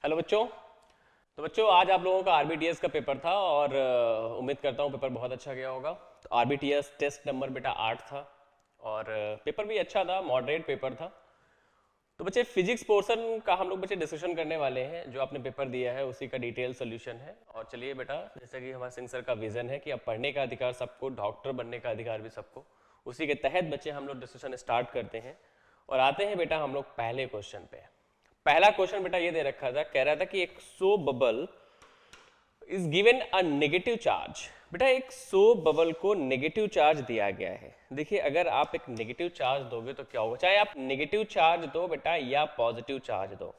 Hello बच्चों। तो बच्चों आज आप लोगों का आरबीटीएस का पेपर था और उम्मीद करता हूँ पेपर बहुत अच्छा गया होगा। तो आरबीटीएस टेस्ट नंबर बेटा 8 था और पेपर भी अच्छा था, मॉडरेट पेपर था। तो बच्चे फिजिक्स पोर्शन का हम लोग बच्चे डिस्कशन करने वाले हैं। जो आपने पेपर दिया है उसी का डिटेल सोल्यूशन है। और चलिए बेटा, जैसे कि हमारे सिंह सर का विजन है कि अब पढ़ने का अधिकार सबको, डॉक्टर बनने का अधिकार भी सबको, उसी के तहत बच्चे हम लोग डिस्कशन स्टार्ट करते हैं और आते हैं बेटा हम लोग पहले क्वेश्चन पे। पहला क्वेश्चन बेटा ये दे रखा था, कह रहा था कि एक soap bubble is given a negative charge. बेटा एक सो बबल को नेगेटिव चार्ज दिया गया है। देखिए अगर आप एक नेगेटिव चार्ज दोगे तो क्या होगा, चाहे आप नेगेटिव चार्ज दो बेटा या पॉजिटिव चार्ज दो,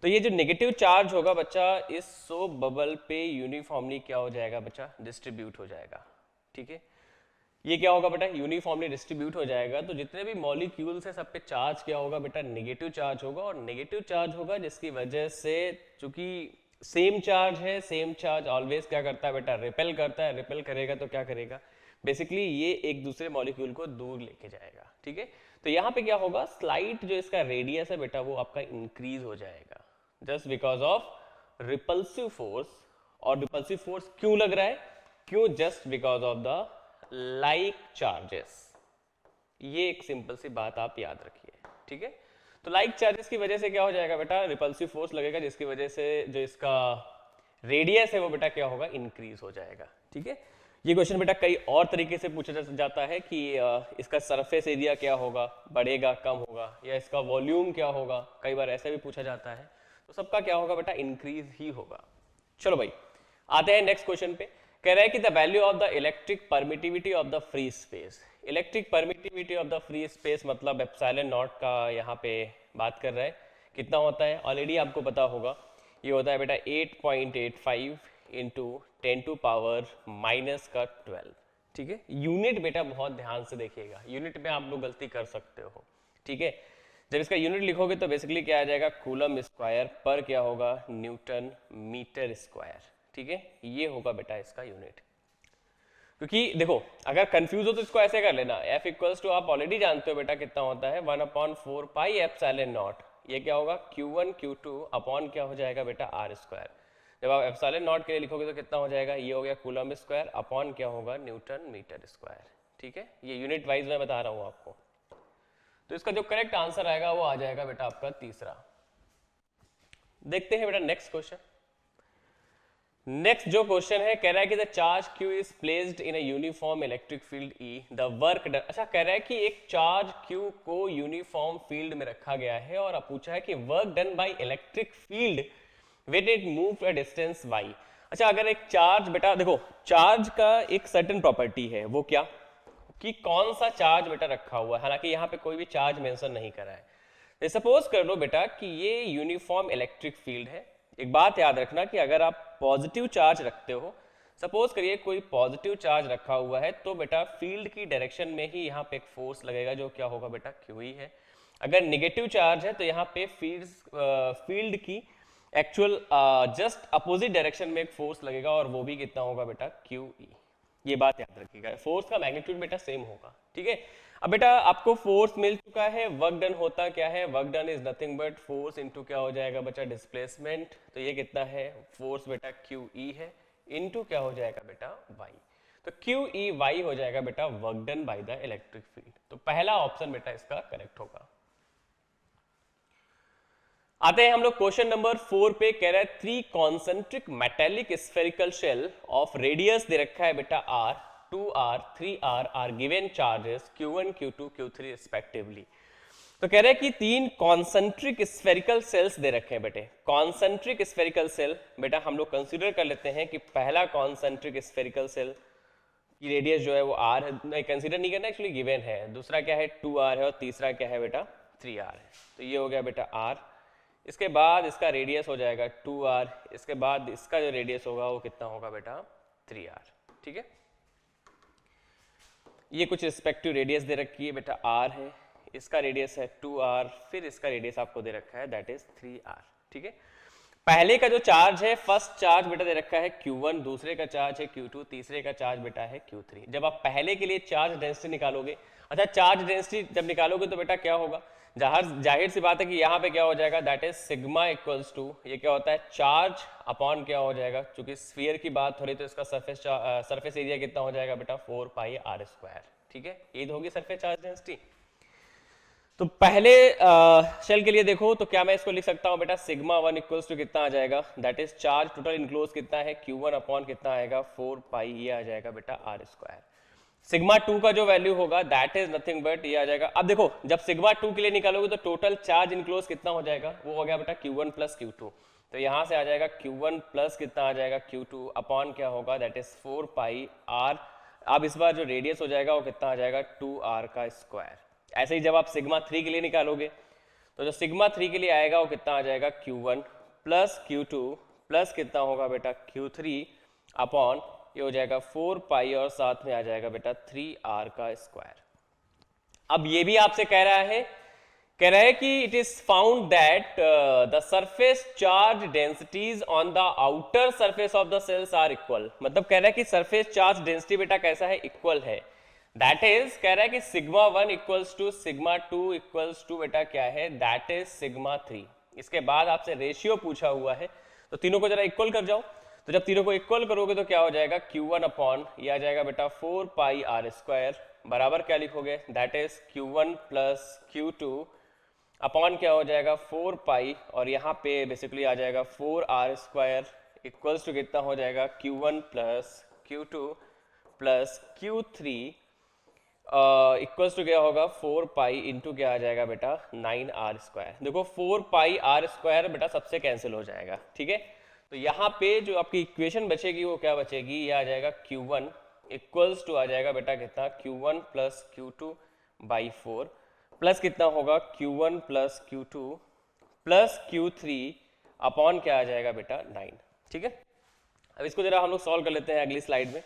तो ये जो नेगेटिव चार्ज होगा बच्चा इस सो बबल पे यूनिफॉर्मली क्या हो जाएगा बच्चा, डिस्ट्रीब्यूट हो जाएगा। ठीक है, ये क्या होगा बेटा, यूनिफॉर्मली डिस्ट्रीब्यूट हो जाएगा। तो जितने भी मॉलिक्यूल्स हैं सब पे चार्ज क्या होगा बेटा, नेगेटिव चार्ज होगा। और नेगेटिव चार्ज होगा जिसकी वजह से, चूंकि सेम चार्ज है, सेम चार्ज ऑलवेज क्या करता है बेटा, रिपेल करता है। रिपेल करेगा तो क्या करेगा, बेसिकली ये एक दूसरे मॉलिक्यूल को दूर लेके जाएगा। ठीक है, तो यहाँ पे क्या होगा, स्लाइट जो इसका रेडियस है बेटा वो आपका इंक्रीज हो जाएगा just because of repulsive force. और रिपल्सिव फोर्स क्यों लग रहा है, क्यों, just because of the like charges. ये एक सिंपल सी बात आप याद रखिए। ठीक है, तो लाइक चार्जेस की वजह से क्या हो जाएगा बेटा, रिपल्सिव फोर्स लगेगा जिसकी वजह से जो इसका रेडियस है वो बेटा क्या होगा, इंक्रीज हो जाएगा। ठीक है, ये क्वेश्चन बेटा कई और तरीके से पूछा जाता है कि इसका सरफेस एरिया क्या होगा, बढ़ेगा कम होगा, या इसका वॉल्यूम क्या होगा, कई बार ऐसा भी पूछा जाता है। तो सबका क्या होगा बेटा, इंक्रीज ही होगा। चलो भाई आते हैं नेक्स्ट क्वेश्चन पे। कह रहा है कि the value of the electric permittivity of the free space. Electric permittivity of the free space मतलब एप्सिलॉन नॉट का यहाँ पे बात कर रहा है। कितना होता है, ऑलरेडी आपको पता होगा, ये होता है बेटा 8.85 इंटू 10⁻⁻12। ठीक है, यूनिट बेटा बहुत ध्यान से देखिएगा, यूनिट में आप लोग गलती कर सकते हो। ठीक है, जब इसका यूनिट लिखोगे तो बेसिकली क्या आ जाएगा, कूलम स्क्वायर पर क्या होगा, न्यूटन मीटर स्क्वायर। ठीक है, ये होगा बेटा इसका यूनिट। क्योंकि देखो अगर कंफ्यूज हो तो इसको ऐसे कर लेना, F इक्वल्स टू आप ऑलरेडी जानते हो बेटा कितना होता है, 1/4 पाई एप्सिलॉन नॉट। ये क्या होगा, Q1 Q2 अपॉन क्या हो जाएगा बेटा, आर स्क्वायर। जब आप एप्सिलॉन नॉट के लिए लिखोगे तो कितना हो जाएगा, ये हो गया कूलम स्क्वायर अपॉन क्या होगा, न्यूटन मीटर स्क्वायर। ठीक है, ये यूनिट वाइज मैं बता रहा हूँ आपको। तो इसका जो करेक्ट आंसर आएगा वो आ जाएगा बेटा आपका तीसरा। देखते हैं बेटा नेक्स्ट क्वेश्चन। नेक्स्ट जो क्वेश्चन है, कह रहा है कि the charge Q is placed in a uniform electric field E, the work done. अच्छा, कह रहा है कि एक चार्ज Q को यूनिफॉर्म फील्ड में रखा गया है और अब पूछा है कि work done by electric field when it move a distance y। अच्छा, अगर एक चार्ज बेटा, देखो चार्ज का एक सर्टेन प्रॉपर्टी है, वो क्या, कि कौन सा चार्ज बेटा रखा हुआ है। हालांकि यहाँ पे कोई भी चार्ज मेंशन नहीं करा है। सपोज कर लो बेटा कि ये यूनिफॉर्म इलेक्ट्रिक फील्ड है। एक बात याद रखना कि अगर आप पॉजिटिव चार्ज रखते हो, सपोज करिए कोई पॉजिटिव चार्ज रखा हुआ है, तो बेटा फील्ड की डायरेक्शन में ही यहाँ पे एक फोर्स लगेगा जो क्या होगा बेटा, क्यू ही है। अगर नेगेटिव चार्ज है तो यहाँ पे फील्ड की एक्चुअल जस्ट अपोजिट डायरेक्शन में एक फोर्स लगेगा और वो भी कितना होगा बेटा, क्यू ई। ये बात याद रखिएगा, फोर्स का मैग्नीट्यूड बेटा सेम होगा। ठीक है, अब बेटा आपको फोर्स मिल चुका है, वर्क डन होता क्या है, work done is nothing but force into क्या हो जाएगा बच्चा, डिस्प्लेसमेंट। तो ये कितना है, फोर्स बेटा क्यू ई है, इनटू क्या हो जाएगा बेटा, वाई। तो क्यू ई वाई हो जाएगा बेटा work done by the electric field. तो पहला ऑप्शन बेटा इसका करेक्ट होगा। आते हैं हम लोग क्वेश्चन नंबर 4 पे। कह रहा है 3 concentric metallic spherical shell of radius दे रखा है बेटा r, 2r, 3r are given charges Q1 Q2 Q3 respectively. तो कह रहे हैं कि 3 कॉन्सेंट्रिक स्फेरिकल सेल्स दे रखे हैं बेटे। कॉन्सेंट्रिक स्फेरिकल सेल बेटा हम लोग कंसीडर कर लेते हैं कि पहला कॉन्सेंट्रिक स्फेरिकल सेल की रेडियस जो है वो r है, नहीं कंसीडर नहीं करना, एक्चुअली गिवन है। दूसरा क्या है 2r है और तीसरा क्या है बेटा 3r है। तो ये हो गया बेटा r, इसके बाद इसका रेडियस हो जाएगा 2r, इसके बाद इसका जो रेडियस होगा वो कितना होगा बेटा 3r। ठीक है, ये कुछ रिस्पेक्टिव रेडियस दे रखी है बेटा, r है, इसका रेडियस है 2r, फिर इसका रेडियस आपको दे रखा है दैट इज 3r। ठीक है, पहले का जो चार्ज है, फर्स्ट चार्ज बेटा दे रखा है Q1, दूसरे का चार्ज है Q2, तीसरे का चार्ज बेटा है Q3। जब आप पहले के लिए चार्ज डेंसिटी निकालोगे, अच्छा चार्ज डेंसिटी जब निकालोगे तो बेटा क्या होगा, जाहिर सी बात है कि यहाँ पे क्या हो जाएगा, that is sigma equals to, ये क्या होता है, चार्ज अपॉन क्या हो जाएगा, क्योंकि स्फीयर की बात हो रही तो इसका सरफेस एरिया कितना हो जाएगा बेटा, 4πr²। ठीक है, ये तो होगी सरफेस चार्ज डेंसिटी। तो पहले शेल के लिए देखो तो क्या मैं इसको लिख सकता हूँ बेटा, सिग्मा 1 इक्वल्स टू कितना आ जाएगा, that is charge total enclose कितना है, Q1 अपॉन कितना आएगा, 4π, ये आ जाएगा बेटा r²। सिग्मा 2 का जो वैल्यू होगा दैट इज नथिंग बट ये आ जाएगा। अब देखो जब सिग्मा 2 के लिए निकालोगे तो टोटल चार्ज इनक्लोज कितना हो जाएगा, वो हो गया बेटा Q1 प्लस Q2। तो यहाँ से आ जाएगा Q1 प्लस कितना आ जाएगा, Q2 अपॉन क्या होगा, दैट इज 4πr। अब इस बार जो रेडियस हो जाएगा वो कितना आ जाएगा, 2r²। ऐसे ही जब आप सिग्मा 3 के लिए निकालोगे तो जो सिग्मा 3 के लिए आएगा वो कितना आ जाएगा, Q1 प्लस Q2 प्लस कितना होगा बेटा, Q3 अपॉन ये हो जाएगा 4π और साथ में आ जाएगा बेटा 3r²। अब ये भी आपसे कह रहा है कि it is found that the surface charge densities on the outer surface of the cells are equal. मतलब कह रहा है कि सरफेस चार्ज डेंसिटी बेटा कैसा है, इक्वल है। दैट इज कह रहा है कि sigma 1 equals to sigma 2 equals to बेटा क्या है, दैट इज सिग्मा 3। इसके बाद आपसे रेशियो पूछा हुआ है तो तीनों को जरा इक्वल कर जाओ। तो जब तीनों को इक्वल करोगे तो क्या हो जाएगा, Q1 अपॉन ये आ जाएगा बेटा 4πr² बराबर क्या लिखोगे, that is Q1 plus Q2 upon क्या हो जाएगा 4π और यहाँ पे बेसिकली आ जाएगा 4r² इक्वल्स टू कितना हो जाएगा, Q1 plus Q2 plus Q3 equals to क्या होगा, 4π इंटू क्या आ जाएगा बेटा 9r²। देखो 4πr² बेटा सबसे कैंसिल हो जाएगा। ठीक है, तो यहाँ पे जो आपकी इक्वेशन बचेगी वो क्या बचेगी, ये आ जाएगा Q1 इक्वल्स टू आ जाएगा बेटा कितना, Q1 plus Q2 by 4 plus कितना होगा, Q1 plus Q2 plus Q3 upon क्या आ जाएगा बेटा 9। ठीक है, अब इसको जरा हम लोग सॉल्व कर लेते हैं अगली स्लाइड में।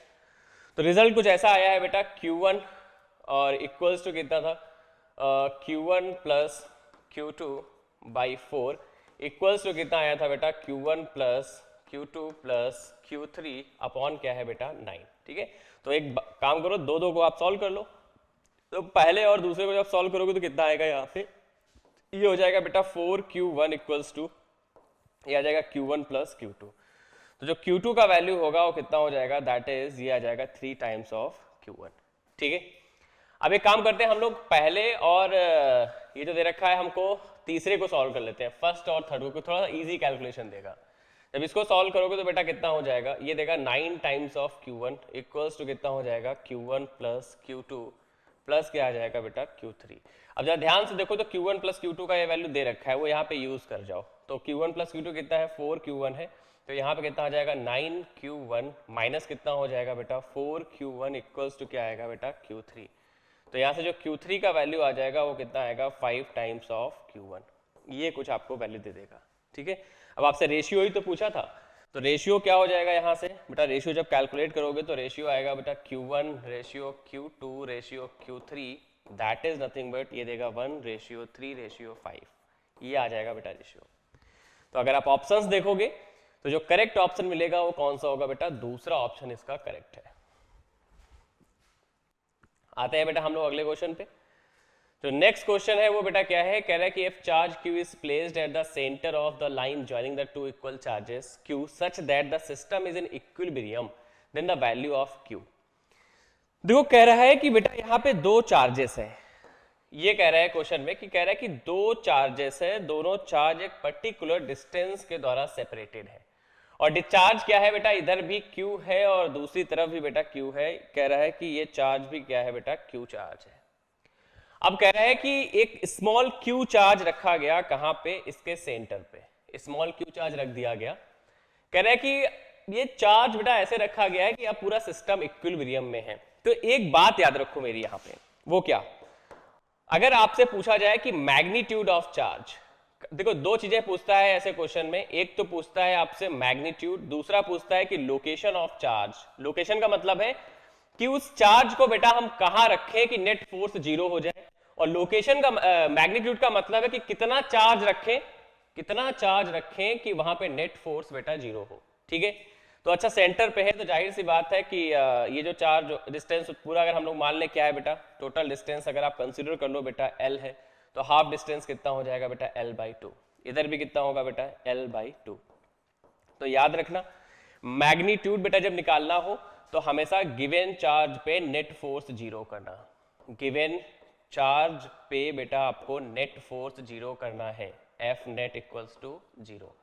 तो रिजल्ट कुछ ऐसा आया है बेटा, Q1 और इक्वल्स टू कितना था, Q1 plus Q2 by 4 equals to कितना आया था बेटा, Q1 plus Q2 plus Q3 upon क्या है बेटा 9। ठीक है, तो एक काम करो, दो को आप सॉल्व कर लो। तो पहले और दूसरे को जब सॉल्व करोगे तो कितना आएगा, यहाँ पे ये हो जाएगा बेटा 4Q1 इक्वल्स टू ये आ जाएगा Q1 प्लस Q2। तो जो Q2 का वैल्यू होगा वो कितना हो जाएगा, दैट इज ये आ जाएगा 3 टाइम्स ऑफ Q1। ठीक है, अब एक काम करते हैं हम लोग, पहले और ये जो दे रखा है हमको तीसरे को सॉल्व कर लेते हैं, फर्स्ट और थर्ड को, थोड़ा इजी कैलकुलेशन देगा। जब इसको सॉल्व करोगे तो बेटा कितना हो जाएगा, ये देगा 9 times of Q1 equals to कितना हो जाएगा, Q1 प्लस Q2 प्लस क्या आ जाएगा बेटा Q3। अब जरा ध्यान से देखो तो Q1 प्लस Q2 का ये वैल्यू दे रखा है, वो यहाँ पे यूज कर जाओ। तो Q1 प्लस Q2 कितना है, 4Q1 है, तो यहाँ पे कितना आ जाएगा 9Q1 माइनस कितना हो जाएगा बेटा 4Q1 इक्वल्स टू क्या आएगा बेटा Q3। तो यहाँ से जो Q3 का वैल्यू आ जाएगा वो कितना आएगा 5 टाइम्स ऑफ Q1, ये कुछ आपको वैल्यू दे देगा। ठीक है, अब आपसे रेशियो ही तो पूछा था, तो रेशियो क्या हो जाएगा यहाँ से बेटा, रेशियो जब कैलकुलेट करोगे तो रेशियो आएगा बेटा Q1 ratio Q2 ratio Q3, that is nothing but ये देगा 1:3:5, ये आ जाएगा बेटा रेशियो। तो अगर आप ऑप्शंस देखोगे तो जो करेक्ट ऑप्शन मिलेगा वो कौन सा होगा बेटा, दूसरा ऑप्शन इसका करेक्ट है। आते हैं बेटा हम लोग अगले क्वेश्चन पे। जो नेक्स्ट क्वेश्चन है वो बेटा क्या है, कह रहा है कि if charge Q is placed at the centre of the line joining the two equal charges Q such that the system is in equilibrium then the value of Q। देखो कह रहा है कि बेटा यहाँ पे दो चार्जेस है, ये कह रहा है क्वेश्चन में कि कह रहा है कि दो चार्जेस है, दोनों चार्ज एक पर्टिकुलर डिस्टेंस के द्वारा सेपरेटेड है, और डिस्चार्ज क्या है बेटा, इधर भी Q है और दूसरी तरफ भी बेटा Q है। कह रहा है कि ये चार्ज भी क्या है बेटा, Q चार्ज है। अब कह रहा है कि एक स्मॉल Q चार्ज रखा गया, कहां पे, इसके सेंटर पे स्मॉल Q चार्ज रख दिया गया। कह रहा है कि ये चार्ज बेटा ऐसे रखा गया है कि अब पूरा सिस्टम इक्विलिब्रियम में है। तो एक बात याद रखो मेरी यहाँ पे, वो क्या, अगर आपसे पूछा जाए कि मैग्नीट्यूड ऑफ चार्ज, देखो दो चीजें पूछता है ऐसे क्वेश्चन में, एक तो पूछता है आपसे मैग्नीट्यूड, दूसरा पूछता है कि लोकेशन ऑफ चार्ज। लोकेशन का मतलब है कि उस चार्ज को बेटा हम कहां रखें कि नेट फोर्स 0 हो जाए, और लोकेशन का मैग्नीट्यूड का मतलब है कि कितना चार्ज रखें कि वहां पे नेट फोर्स बेटा 0 हो। ठीक है, तो अच्छा सेंटर पे है तो जाहिर सी बात है कि ये जो चार्ज डिस्टेंस पूरा अगर हम लोग मान ले क्या है बेटा, टोटल डिस्टेंस अगर आप कंसीडर कर लो बेटा L है, तो हाफ डिस्टेंस कितना हो जाएगा बेटा L/2। इधर भी कितना होगा बेटा L/2। तो याद रखना मैग्नीट्यूड बेटा जब निकालना हो तो हमेशा गिवन चार्ज पे नेट फोर्स जीरो करना। गिवन चार्ज पे बेटा आपको नेट फोर्स जीरो करना है, F net equals to zero.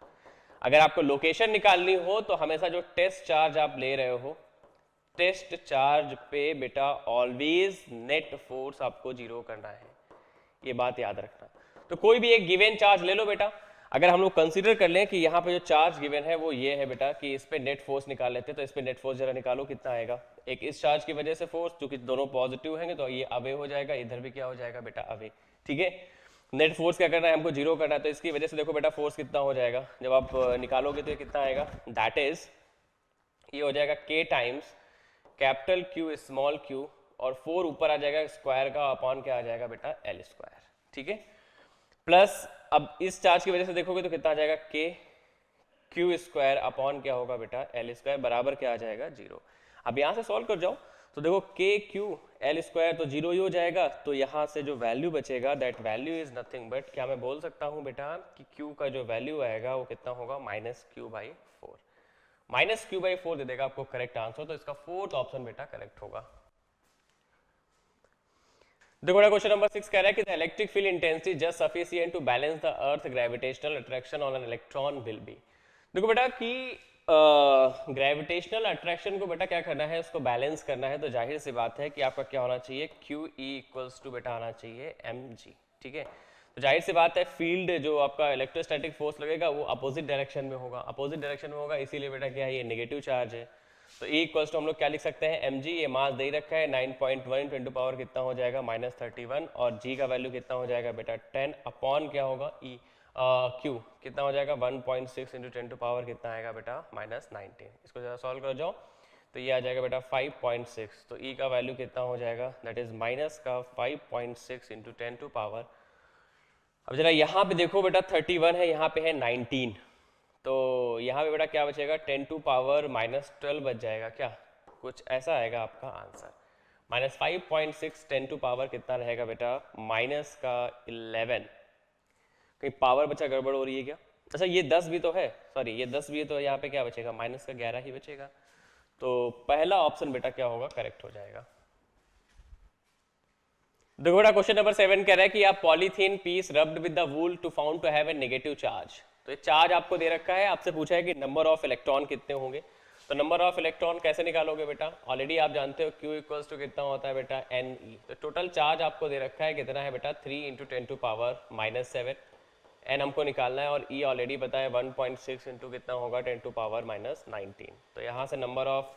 अगर आपको लोकेशन निकालनी हो तो हमेशा जो टेस्ट चार्ज आप ले रहे हो, टेस्ट चार्ज पे बेटा ऑलवेज नेट फोर्स आपको जीरो करना है, ये बात याद रखना। तो कोई भी एक गिवन चार्ज ले लो बेटा। अगर हम लोग कंसीडर कर लें कि यहाँ पे जो चार्ज गिवन है वो ये है बेटा कि इस पे नेट फोर्स निकाल लेते हैं, तो इस पे नेट फोर्स जरा निकालो कितना आएगा। एक इस चार्ज की वजह से फोर्स, क्योंकि दोनों पॉजिटिव होंगे तो ये अवे हो जाएगा, इधर भी क्या हो जाएगा बेटा अवे। ठीक है, नेट फोर्स क्या करना है हमको जीरो करना है, तो इसकी वजह से देखो बेटा फोर्स कितना हो जाएगा जब आप निकालोगे तो ये कितना आएगा, दैट इज ये हो जाएगा K times capital Q small q और 4 ऊपर आ जाएगा स्क्वायर का अपॉन क्या आ जाएगा बेटा L स्क्वायर। ठीक है, प्लस अब इस चार्ज की वजह से देखोगे तो कितना आ जाएगा K Q स्क्वायर अपॉन क्या होगा बेटा L स्क्वायर बराबर क्या आ जाएगा जीरो। अब यहाँ से सॉल्व कर जाओ तो देखो K Q L स्क्वायर तो जीरो ही हो जाएगा, तो यहाँ से जो वैल्यू बचेगा that value is nothing but क्या मैं बोल सकता हूँ बेटा कि Q का जो वैल्यू आएगा वो कितना होगा -Q/4। -Q/4 दे देगा आपको करेक्ट आंसर, तो इसका फोर्थ ऑप्शन बेटा करेक्ट होगा। देखो क्वेश्चन नंबर 6 कह रहा है कि the electric field intensity just sufficient to balance the earth gravitational attraction on an electron will be. देखो बेटा कि ग्रेविटेशनल अट्रैक्शन को बेटा क्या करना है, उसको बैलेंस करना है, तो जाहिर सी बात है कि आपका क्या होना चाहिए QE इक्वल्स टू बेटा आना चाहिए mg। ठीक है, तो जाहिर सी बात है फील्ड जो आपका इलेक्ट्रोस्टैटिक फोर्स लगेगा वो अपोजिट डायरेक्शन में होगा, अपोजिट डायरेक्शन में होगा, इसीलिए बेटा क्या है ये नेगेटिव चार्ज है। तो E इक्वल्स टू हम लोग क्या लिख सकते हैं mg, ये मास दे रखा है 9.1 × 10 कितना हो जाएगा -31 और g का वैल्यू कितना हो जाएगा बेटा 10 अपॉन क्या होगा E Q कितना हो जाएगा 1.6 × 10 कितना आएगा बेटा -19। इसको जरा सॉल्व कर जाओ तो ये आ जाएगा बेटा 5.6, तो E का वैल्यू कितना हो जाएगा दैट इज माइनस का 5.6 × 10 अब जरा यहाँ पे देखो बेटा 31 है, यहाँ पे है 19, तो यहाँ पे बेटा क्या बचेगा 10⁻⁻12 बच जाएगा, क्या कुछ ऐसा आएगा आपका आंसर। -5.6 10⁻, कितना रहेगा बेटा -11। कहीं पावर बचा गड़बड़ हो रही है क्या? अच्छा ये 10 भी तो है, सॉरी ये 10 भी है, तो यहाँ पे क्या बचेगा -11 ही बचेगा। तो पहला ऑप्शन बेटा क्या होगा करेक्ट हो जाएगा। देखो बेटा क्वेश्चन नंबर 7 कह रहा है कि आप polythene piece rubbed with the wool to found to have a negative charge. तो ये चार्ज आपको दे रखा है, आपसे पूछा है कि नंबर ऑफ इलेक्ट्रॉन कितने होंगे। तो नंबर ऑफ इलेक्ट्रॉन कैसे निकालोगे बेटा, ऑलरेडी आप जानते हो Q इक्वल्स टू कितना होता है बेटा Ne। तो टोटल चार्ज आपको दे रखा है कितना है बेटा 3 × 10⁻⁻7, n हमको निकालना है और E ऑलरेडी पता है 1.6 × कितना होगा 10⁻⁻19। तो यहाँ से नंबर ऑफ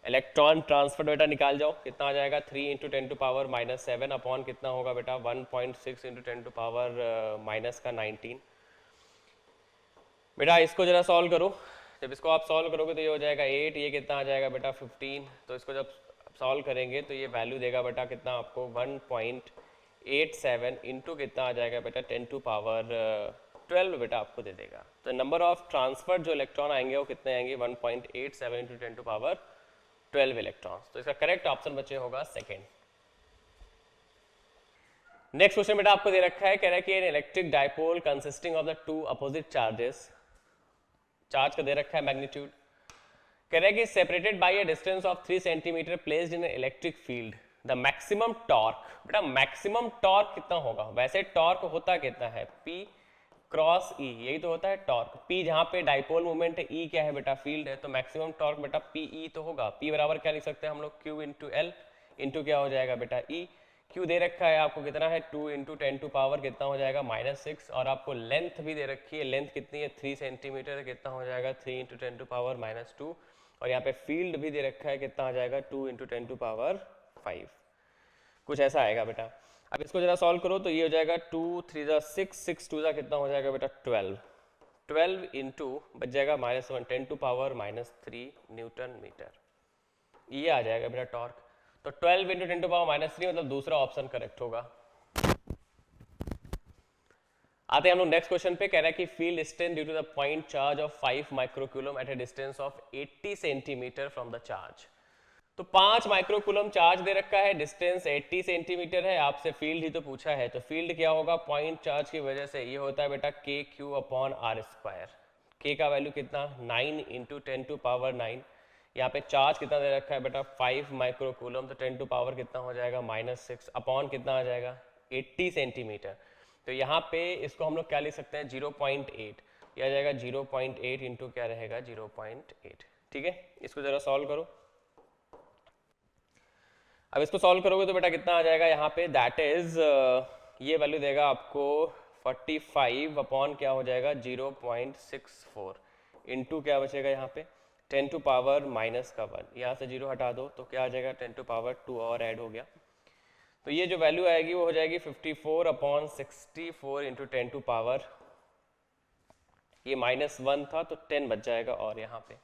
इलेक्ट्रॉन ट्रांसफर बेटा निकाल जाओ, कितना आ जाएगा 3 × 10⁻⁻7 अपॉन कितना होगा बेटा 1.6 × 10⁻⁻19। बेटा इसको जरा सॉल्व करो, जब इसको आप सॉल्व करोगे तो ये हो जाएगा 8, ये कितना आ जाएगा बेटा 15। तो इसको जब सॉल्व करेंगे तो ये वैल्यू देगा बेटा कितना आपको 1.87 इंटू कितना आ जाएगा बेटा 10⁻12 बेटा आपको दे देगा। तो नंबर ऑफ ट्रांसफर जो इलेक्ट्रॉन आएंगे वो कितने आएंगे 1.87 × 10⁻12 इलेक्ट्रॉन्स। तो इसका करेक्ट ऑप्शन बचे होगा सेकेंड। नेक्स्ट क्वेश्चन बेटा आपको दे रखा है, कह रहा है कि N electric dipole consisting of the two opposite charges, charge का दे रखा है मैग्नीट्यूड, कह रहा है कि separated by a distance of 3 centimetre placed in electric field the maximum torque. बेटा मैक्सिमम टॉर्क कितना होगा, वैसे टॉर्क होता कितना है P क्रॉस E, यही तो होता है टॉर्क। P जहाँ पे डाइपोल मूवमेंट है, E क्या है बेटा फील्ड है, तो मैक्सिमम टॉर्क बेटा PE तो होगा। P बराबर क्या लिख सकते हैं हम लोग Q × L इंटू क्या हो जाएगा बेटा E। Q दे रखा है आपको कितना है 2 × 10⁻, कितना हो जाएगा -6, और आपको लेंथ भी दे रखी है, लेंथ कितनी है 3 सेंटीमीटर, कितना हो जाएगा 3 × 10⁻⁻2, और यहाँ पे फील्ड भी दे रखा है कितना आ जाएगा 2 × 10⁵, कुछ ऐसा आएगा बेटा। अब इसको जरा सॉल्व करो तो ये हो जाएगा 2 3 6 6 2 कितना हो जाएगा बेटा 12 इंटू बच जाएगा -1 10⁻³ न्यूटन मीटर, ये आ जाएगा बेटा टॉर्क। तो 12 × 10⁻³ मतलब दूसरा ऑप्शन करेक्ट होगा। आते हैं हम लोग नेक्स्ट क्वेश्चन पे, कह रहा है कि field strength due to the point charge of 5 microcoulomb at a distance of 80 centimetre from the charge. तो 5 माइक्रोकूलम चार्ज दे रखा है, डिस्टेंस 80 सेंटीमीटर है, आपसे फील्ड ही तो पूछा है, तो फील्ड क्या होगा पॉइंट चार्ज की वजह से, ये होता है बेटा के क्यू अपॉन आर स्क्वायर। के का वैल्यू कितना 9 इंटू 10⁻⁹। यहाँ पे चार्ज कितना दे रखा है बेटा 5 माइक्रोकूलम, तो 10 टू पावर कितना हो जाएगा -6 अपॉन कितना आ जाएगा 80 सेंटीमीटर। तो यहाँ पे इसको हम लोग क्या लिख सकते हैं 0.8, यह आ जाएगा 0.8 इंटू क्या रहेगा 0.8। ठीक है, इसको जरा सॉल्व करो। अब इसको सॉल्व करोगे तो बेटा कितना आ जाएगा यहाँ पे, दैट इज ये वैल्यू देगा आपको 45 अपॉन क्या हो जाएगा 0.64 इंटू क्या बचेगा यहाँ पे 10 टू पावर -1, यहाँ से 0 हटा दो तो क्या आ जाएगा 10 टू पावर 2 और ऐड हो गया, तो ये जो वैल्यू आएगी वो हो जाएगी 54 अपॉन 64 इंटू 10 टू पावर, ये -1 था तो 10 बच जाएगा और यहाँ पे।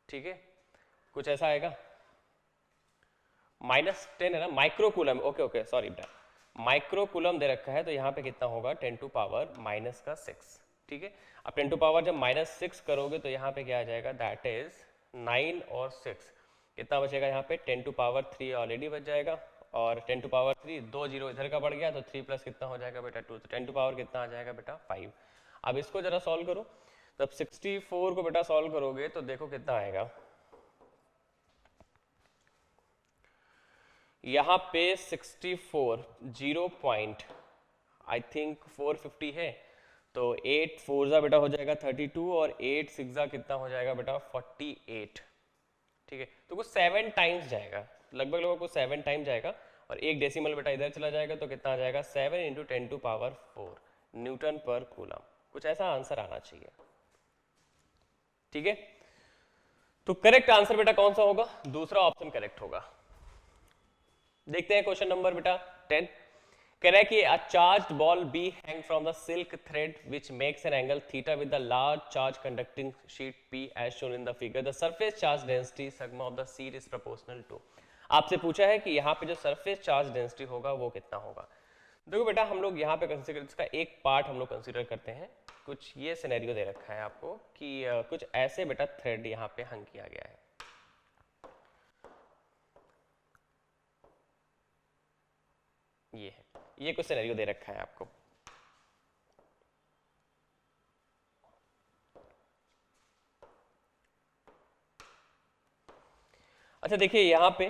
ठीक है, कुछ ऐसा आएगा -10 है ना, माइक्रोकूलम, ओके ओके सॉरी बेटा, माइक्रोकूलम दे रखा है तो यहाँ पे कितना होगा 10 टू पावर -6। ठीक है, अब 10 टू पावर जब -6 करोगे तो यहाँ पे क्या आ जाएगा दैट इज 9 और 6 कितना बचेगा यहाँ पे 10 टू पावर 3 ऑलरेडी बच जाएगा, और 10 टू पावर 3 2 0 इधर का बढ़ गया तो 3 प्लस कितना हो जाएगा बेटा 2, तो 10 टू पावर कितना आ जाएगा बेटा 5। अब इसको जरा सॉल्व करो, तब 64 को बेटा सॉल्व करोगे तो देखो कितना आएगा, यहाँ पे 64 आई थिंक 450 है, तो 8 4 बेटा हो जाएगा 32 और 8 6 कितना हो जाएगा बेटा 48। ठीक है, तो कुछ 7 टाइम्स जाएगा, लगभग लोगों को 7 टाइम जाएगा, और एक डेसिमल बेटा इधर चला जाएगा तो कितना आ जाएगा 7 इंटू 10 टू पावर 4 न्यूटन पर कूलम। कुछ ऐसा आंसर आना चाहिए। ठीक है, तो करेक्ट आंसर बेटा कौन सा होगा, दूसरा ऑप्शन करेक्ट होगा। देखते हैं क्वेश्चन नंबर बेटा 10। कह रहा है कि a charged ball B hang from the silk thread which makes an angle theta with the large charge conducting sheet P as shown in the figure. The surface charge density sigma of the sheet is proportional to। आपसे पूछा है कि यहाँ पे जो surface charge density होगा वो कितना होगा। देखो बेटा हम लोग यहाँ पे कंसीडर, इसका एक पार्ट हम लोग कंसीडर करते हैं। कुछ ये सिनेरियो दे रखा है आपको कि कुछ ऐसे बेटा थ्रेड यहाँ पे हंग किया गया है, ये है, ये कुछ सिनेरियो दे रखा है आपको। अच्छा देखिए यहाँ पे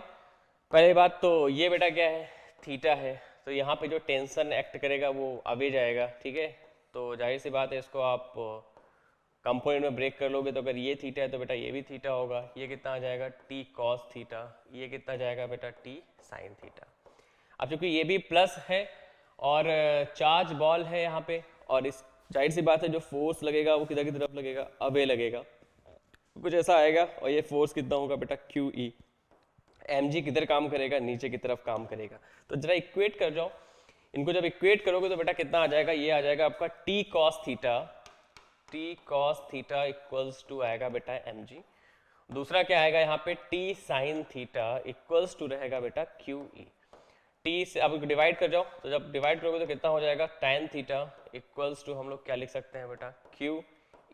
पहले बात तो ये बेटा क्या है थीटा है, तो यहाँ पे जो टेंशन एक्ट करेगा वो अवे जाएगा। ठीक है, तो जाहिर सी बात है इसको आप कंपोनेंट में ब्रेक कर लोगे तो अगर ये थीटा है तो बेटा ये भी थीटा होगा, ये कितना आ जाएगा टी कॉस थीटा, ये कितना जाएगा बेटा टी साइन थीटा। अब चूंकि ये भी प्लस है और चार्ज बॉल है यहाँ पे, और इस जाहिर सी बात है जो फोर्स लगेगा वो किधर की तरफ लगेगा, अवे लगेगा, कुछ ऐसा आएगा, और ये फोर्स कितना होगा बेटा क्यू ई, एम जी किधर काम करेगा, नीचे की तरफ काम करेगा। तो जरा इक्वेट कर जाओ, इनको जब इक्वेट करोगे तो बेटा कितना आ जाएगा, ये आ जाएगा आपका T cos theta equals to आएगा बेटा एम जी। दूसरा क्या आएगा यहाँ पे T sine theta equals to रहेगा बेटा क्यू ई। टी से अब डिवाइड कर जाओ, तो जब डिवाइड करोगे तो कितना हो जाएगा tan थीटा इक्वल्स टू हम लोग क्या लिख सकते हैं बेटा क्यू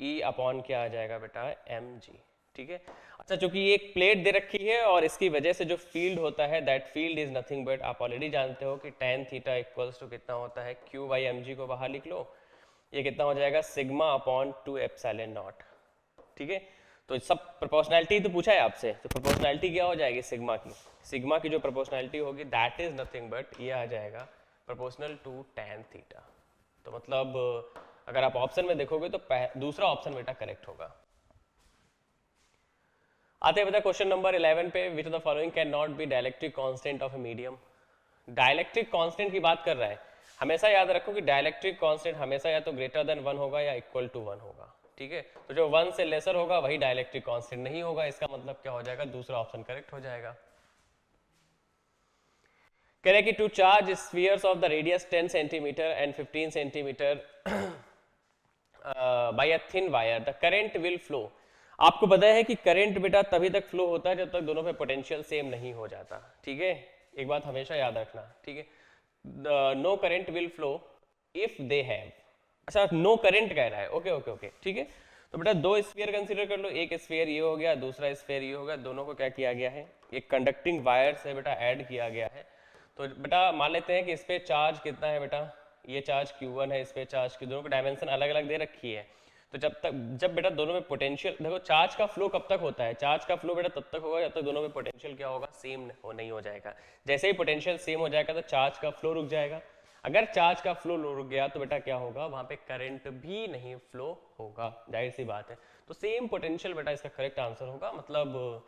ई अपॉन क्या आ जाएगा बेटा एम जी। ठीक है, अच्छा चूंकि ये एक प्लेट दे रखी है और इसकी वजह से जो फील्ड होता है that field is nothing but, आप ऑलरेडी जानते हो कि tan थीटा इक्वल्स टू कितना होता है क्यू बाई एम जी को बाहर लिख लो, ये कितना हो जाएगा सिग्मा अपॉन 2 एप्सिलॉन नॉट। ठीक है, तो सब प्रोपोर्शनैलिटी तो पूछा है आपसे, तो प्रोपोर्शनैलिटी क्या हो जाएगी सिग्मा की जो प्रोपोर्शनैलिटी होगी दैट इज नथिंग बट ये आ जाएगा प्रोपोर्शनल टू tan थीटा। तो मतलब अगर आप ऑप्शन में देखोगे तो दूसरा ऑप्शन बेटा करेक्ट होगा। आते हैं बेटा क्वेश्चन नंबर 11 पे, which of the following can not be dielectric constant of a medium. Dielectric constant की बात कर रहा है, हमेशा याद रखो कि डाइलेक्ट्रिक कांस्टेंट हमेशा या तो ग्रेटर देन 1 होगा या इक्वल टू 1 होगा। ठीक है, तो जो 1 से लेसर होगा वही डाइलेक्ट्रिक कांस्टेंट नहीं होगा, इसका मतलब क्या हो जाएगा दूसरा ऑप्शन करेक्ट हो जाएगा। कह रहे कि two charge spheres of the radius 10 centimetre and 15 centimetre by a thin wire the current will flow. आपको पता है कि करंट बेटा तभी तक फ्लो होता है जब तक दोनों पे पोटेंशियल सेम नहीं हो जाता। ठीक है, एक बात हमेशा याद रखना। ठीक है, no current will flow if they have, अच्छा नो करंट कह रहा है, ओके ओके ओके ठीक है, तो बेटा दो स्फीयर कंसीडर कर लो, एक स्फीयर ये हो गया, दूसरा स्फीयर ये हो गया, दोनों को क्या किया गया है, एक कंडक्टिंग वायर से बेटा ऐड किया गया है। तो बेटा मान लेते हैं कि इस पे चार्ज कितना है बेटा, ये चार्ज Q1 है, इस पे चार्ज Q, दोनों की डायमेंशन अलग अलग दे रखी है। तो जब बेटा दोनों में पोटेंशियल, देखो चार्ज का फ्लो कब तक होता है, चार्ज का फ्लो बेटा तब तक होगा जब तक दोनों में पोटेंशियल क्या होगा, सेम नहीं हो जाएगा। जैसे ही पोटेंशियल सेम हो जाएगा तो चार्ज का फ्लो रुक जाएगा। अगर चार्ज का फ्लो रुक गया तो बेटा क्या होगा, वहां पे करंट भी नहीं फ्लो होगा, जाहिर सी बात है। तो सेम पोटेंशियल बेटा इसका करेक्ट आंसर होगा, मतलब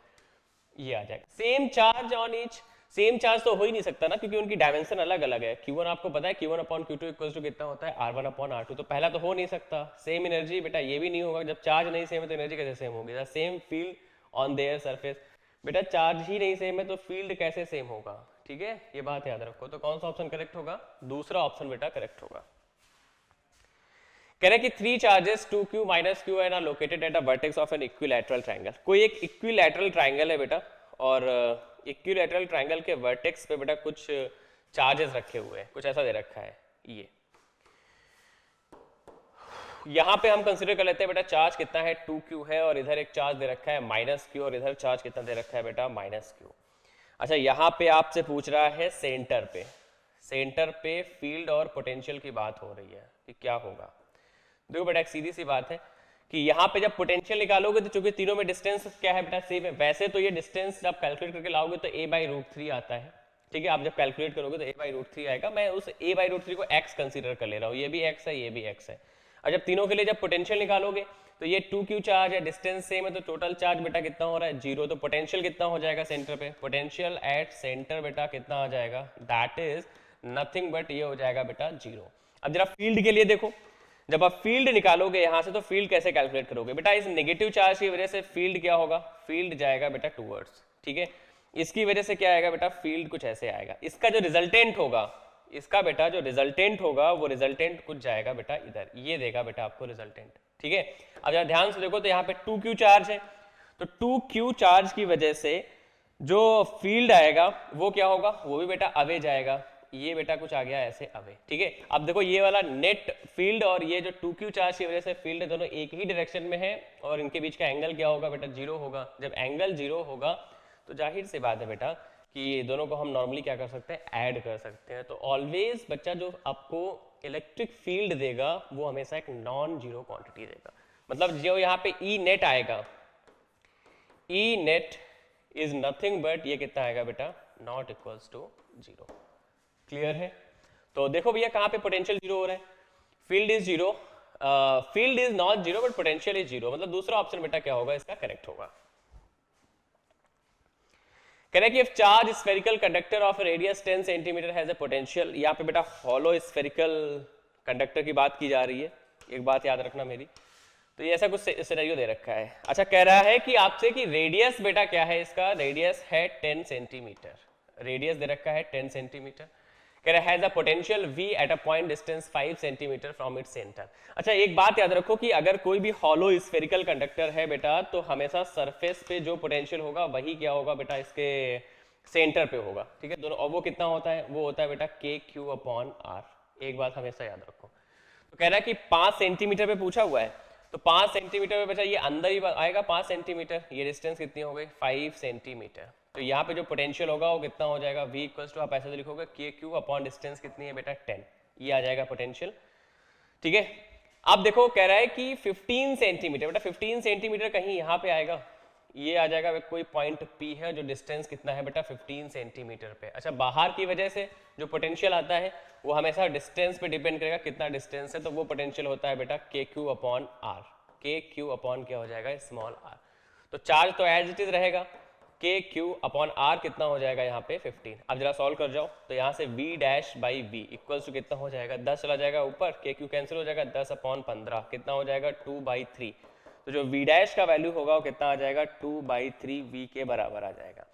ये आ जाएगा। Same charge on each, same charge तो हो ही नहीं सकता ना, क्योंकि उनकी डायमेंशन अलग अलग है। Q1 आपको पता है Q1 upon Q2 equal to कितना होता है, R1 अपॉन R2, तो पहला तो हो नहीं सकता। सेम एनर्जी बेटा ये भी नहीं होगा, जब चार्ज नहीं सेम है तो एनर्जी कैसे सेम होगी। Same field on their surface, बेटा चार्ज ही नहीं सेम है तो फील्ड कैसे सेम होगा, ठीक है, ये बात याद रखो। तो कौन सा ऑप्शन करेक्ट होगा, दूसरा ऑप्शन बेटा करेक्ट होगा। कह रहे कि 3 charges 2q minus q are located at a vertex of an equilateral triangle. कोई एक इक्विलैटरल ट्रायंगल है बेटा, और इक्विलैटरल ट्रायंगल के वर्टेक्स पे बेटा कुछ चार्जेस रखे हुए हैं, कुछ ऐसा दे रखा है। ये यहाँ पे हम कंसिडर कर लेते हैं बेटा चार्ज कितना है 2q है, और इधर एक चार्ज दे रखा है -q, और इधर चार्ज कितना दे रखा है बेटा -q। अच्छा यहाँ पे आपसे पूछ रहा है सेंटर पे फील्ड और पोटेंशियल की बात हो रही है कि क्या होगा। देखो बेटा एक सीधी सी बात है कि यहाँ पे जब पोटेंशियल निकालोगे तो चूंकि तीनों में डिस्टेंस क्या है बेटा सेम है। वैसे तो ये डिस्टेंस जब कैलकुलेट करके लाओगे तो a/√3 आता है, ठीक है, आप जब कैलकुलेट करोगे तो a/√3 आएगा। मैं उस a/√3 को x कंसीडर कर ले रहा हूँ, ये भी x है ये भी x है। और जब तीनों के लिए जब पोटेंशियल निकालोगे तो ये 2q चार्ज है, डिस्टेंस सेम है, तो टोटल चार्ज बेटा कितना हो रहा है 0। तो पोटेंशियल कितना हो जाएगा सेंटर पे, पोटेंशियल एट सेंटर बेटा कितना आ जाएगा, दैट इज नथिंग बट ये हो जाएगा बेटा 0। अब जरा फील्ड के लिए देखो, जब आप फील्ड निकालोगे यहां से तो फील्ड कैसे कैलकुलेट करोगे बेटा, इस नेगेटिव चार्ज की वजह से फील्ड क्या होगा, फील्ड जाएगा बेटा टूवर्ड्स, ठीक है। इसकी वजह से क्या आएगा बेटा, फील्ड कुछ ऐसे आएगा। इसका जो रिजल्टेंट होगा, इसका बेटा जो रिजल्टेंट होगा वो रिजल्टेंट कुछ जाएगा बेटा इधर, ये देगा बेटा आपको रिजल्टेंट, ठीक है। अब जरा ध्यान से देखो तो यहाँ पे 2q चार्ज है, तो 2q चार्ज की वजह से जो फील्ड आएगा वो क्या होगा, वो भी बेटा अवे जाएगा। ये बेटा कुछ आ गया ऐसे अवे, ठीक है। अब देखो ये वाला नेट फील्ड और ये जो 2q चार्ज की वजह से फील्ड है, दोनों एक ही डायरेक्शन में है, और इनके बीच का एंगल क्या होगा बेटा 0 होगा। जब एंगल 0 होगा तो जाहिर सी बात है बेटा कि दोनों को हम नॉर्मली क्या कर सकते हैं, ऐड कर सकते हैं। तो ऑलवेज बच्चा जो आपको इलेक्ट्रिक फील्ड देगा वो हमेशा एक नॉन जीरो क्वांटिटी देगा। मतलब जो यहाँ पे ई नेट आएगा, E net is nothing but ये कितना आएगा बेटा, नॉट इक्वल्स टू 0। क्लियर है। तो देखो भैया कहाँ पे पोटेंशियल 0 हो रहा है, field is 0, field is not 0 but potential is 0, मतलब दूसरा ऑप्शन बेटा क्या होगा, इसका करेक्ट होगा। कह रहे कि if charge spherical conductor of radius 10 centimetre has a potential, यहाँ पे बेटा हॉलो स्फेरिकल कंडक्टर की बात की जा रही है, एक बात याद रखना मेरी। तो ये ऐसा कुछ सिनेरियो दे रखा है। अच्छा कह रहा है कि आपसे कि रेडियस बेटा क्या है, इसका रेडियस है 10 सेंटीमीटर, रेडियस दे रखा है 10 सेंटीमीटर। कह रहा है has a potential v at a point distance 5 centimetre from its centre. अच्छा एक बात याद रखो कि अगर कोई भी हॉलो स्फेरिकल कंडक्टर है बेटा तो हमेशा सरफेस पे जो पोटेंशियल होगा वही क्या होगा बेटा, इसके सेंटर पे होगा, ठीक है दोनों। और वो कितना होता है, वो होता है बेटा KQ/R। एक बात हमेशा याद रखो। तो कह रहा है कि 5 सेंटीमीटर पे पूछा हुआ है, तो 5 सेंटीमीटर पे बेटा ये अंदर ही आएगा 5 सेंटीमीटर, ये डिस्टेंस कितनी हो गई 5 सेंटीमीटर। तो यहाँ पे जो पोटेंशियल होगा वो कितना हो जाएगा, v इक्वल्स टू आप ऐसे तो लिखोगे KQ अपॉन डिस्टेंस कितनी है बेटा 10, ये आ जाएगा पोटेंशियल, ठीक है। अब देखो कह रहा है कि 15 सेंटीमीटर, बेटा 15 सेंटीमीटर कहीं यहाँ पे आएगा, ये आ जाएगा कोई पॉइंट P है जो डिस्टेंस कितना है बेटा 15 सेंटीमीटर पे। अच्छा बाहर की वजह से जो पोटेंशियल आता है वो हमेशा डिस्टेंस पे डिपेंड करेगा, कितना डिस्टेंस है, तो वो पोटेंशियल होता है बेटा KQ/R। KQ क्या हो जाएगा, स्मॉल r। तो चार्ज तो एज इट इज रहेगा, KQ/R कितना हो जाएगा यहाँ पे 15। अब जरा सॉल्व कर जाओ, तो यहाँ से v'/v इक्वल्स टू कितना हो जाएगा, 10 चला जाएगा ऊपर, KQ कैंसिल हो जाएगा, 10/15 कितना हो जाएगा 2/3। तो जो v' का वैल्यू होगा वो कितना आ जाएगा 2/3v के बराबर आ जाएगा।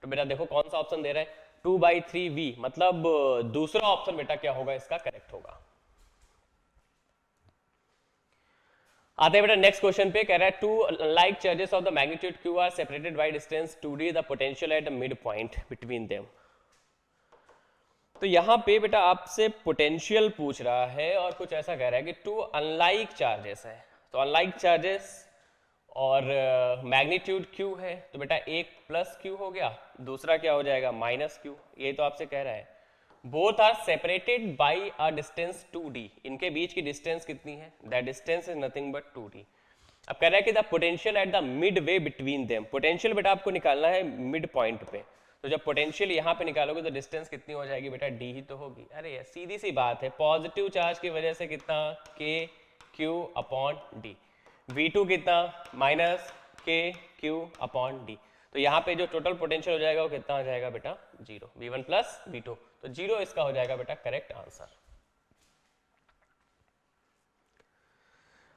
तो बेटा देखो कौन सा ऑप्शन दे रहा है 2/3v, मतलब दूसरा ऑप्शन बेटा क्या होगा, इसका करेक्ट होगा। आते हैं बेटा नेक्स्ट क्वेश्चन पे। कह रहा है two like charges of the magnitude q are separated by distance 2d, the potential at mid point between them. तो यहाँ पे बेटा आपसे पोटेंशियल पूछ रहा है और कुछ ऐसा कह रहा है कि टू अनलाइक चार्जेस है, तो अनलाइक चार्जेस और मैग्नीट्यूड क्यू है तो बेटा एक प्लस क्यू हो गया, दूसरा क्या हो जाएगा माइनस क्यू। ये तो आपसे कह रहा है both are separated by a distance 2d, इनके बीच की डिस्टेंस कितनी है, that distance is nothing but 2d। अब कह रहा है कि the potential at the mid way between them, potential बेटा आपको निकालना है मिड पॉइंट पे, तो जब पोटेंशियल यहाँ पे निकालोगे तो डिस्टेंस कितनी हो जाएगी बेटा डी ही तो होगी। अरे यार सीधी सी बात है, पॉजिटिव चार्ज की वजह से कितना के क्यू अपॉन डी, V2 कितना माइनस के क्यू अपॉन डी, तो यहाँ पे जो टोटल पोटेंशियल हो जाएगा वो कितना हो जाएगा बेटा जीरो, V1 प्लस V2, तो जीरो इसका हो जाएगा बेटा करेक्ट आंसर।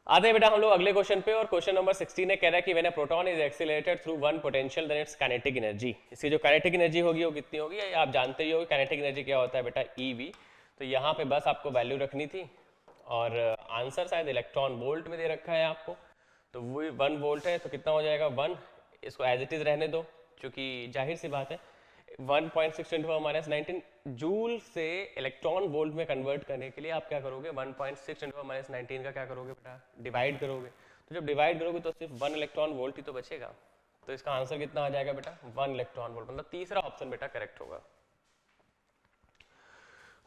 आते हैं बेटा हम लोग अगले क्वेश्चन पे, और क्वेश्चन नंबर 16 ने कह रहा है कि when a proton is accelerated through one potential then its kinetic energy, इसकी जो काइनेटिक एनर्जी होगी वो कितनी होगी, आप जानते ही हो काइनेटिक एनर्जी क्या होता है बेटा EV, तो यहाँ पे बस आपको वैल्यू रखनी थी, और आंसर शायद इलेक्ट्रॉन वोल्ट में दे रखा है आपको, तो वो 1 वोल्ट है तो कितना हो जाएगा 1, इसको एज इट इज रहने दो क्योंकि जाहिर सी बात है 1.6 × 19 जूल से इलेक्ट्रॉन वोल्ट में कन्वर्ट करने के लिए आप क्या करोगे 1.6 × 19 का क्या करोगे बेटा डिवाइड करोगे, तो जब डिवाइड करोगे तो सिर्फ 1 इलेक्ट्रॉन वोल्ट ही तो बचेगा, तो इसका आंसर कितना आ जाएगा बेटा 1 इलेक्ट्रॉन वोल्ट, मतलब तीसरा ऑप्शन बेटा करेक्ट होगा।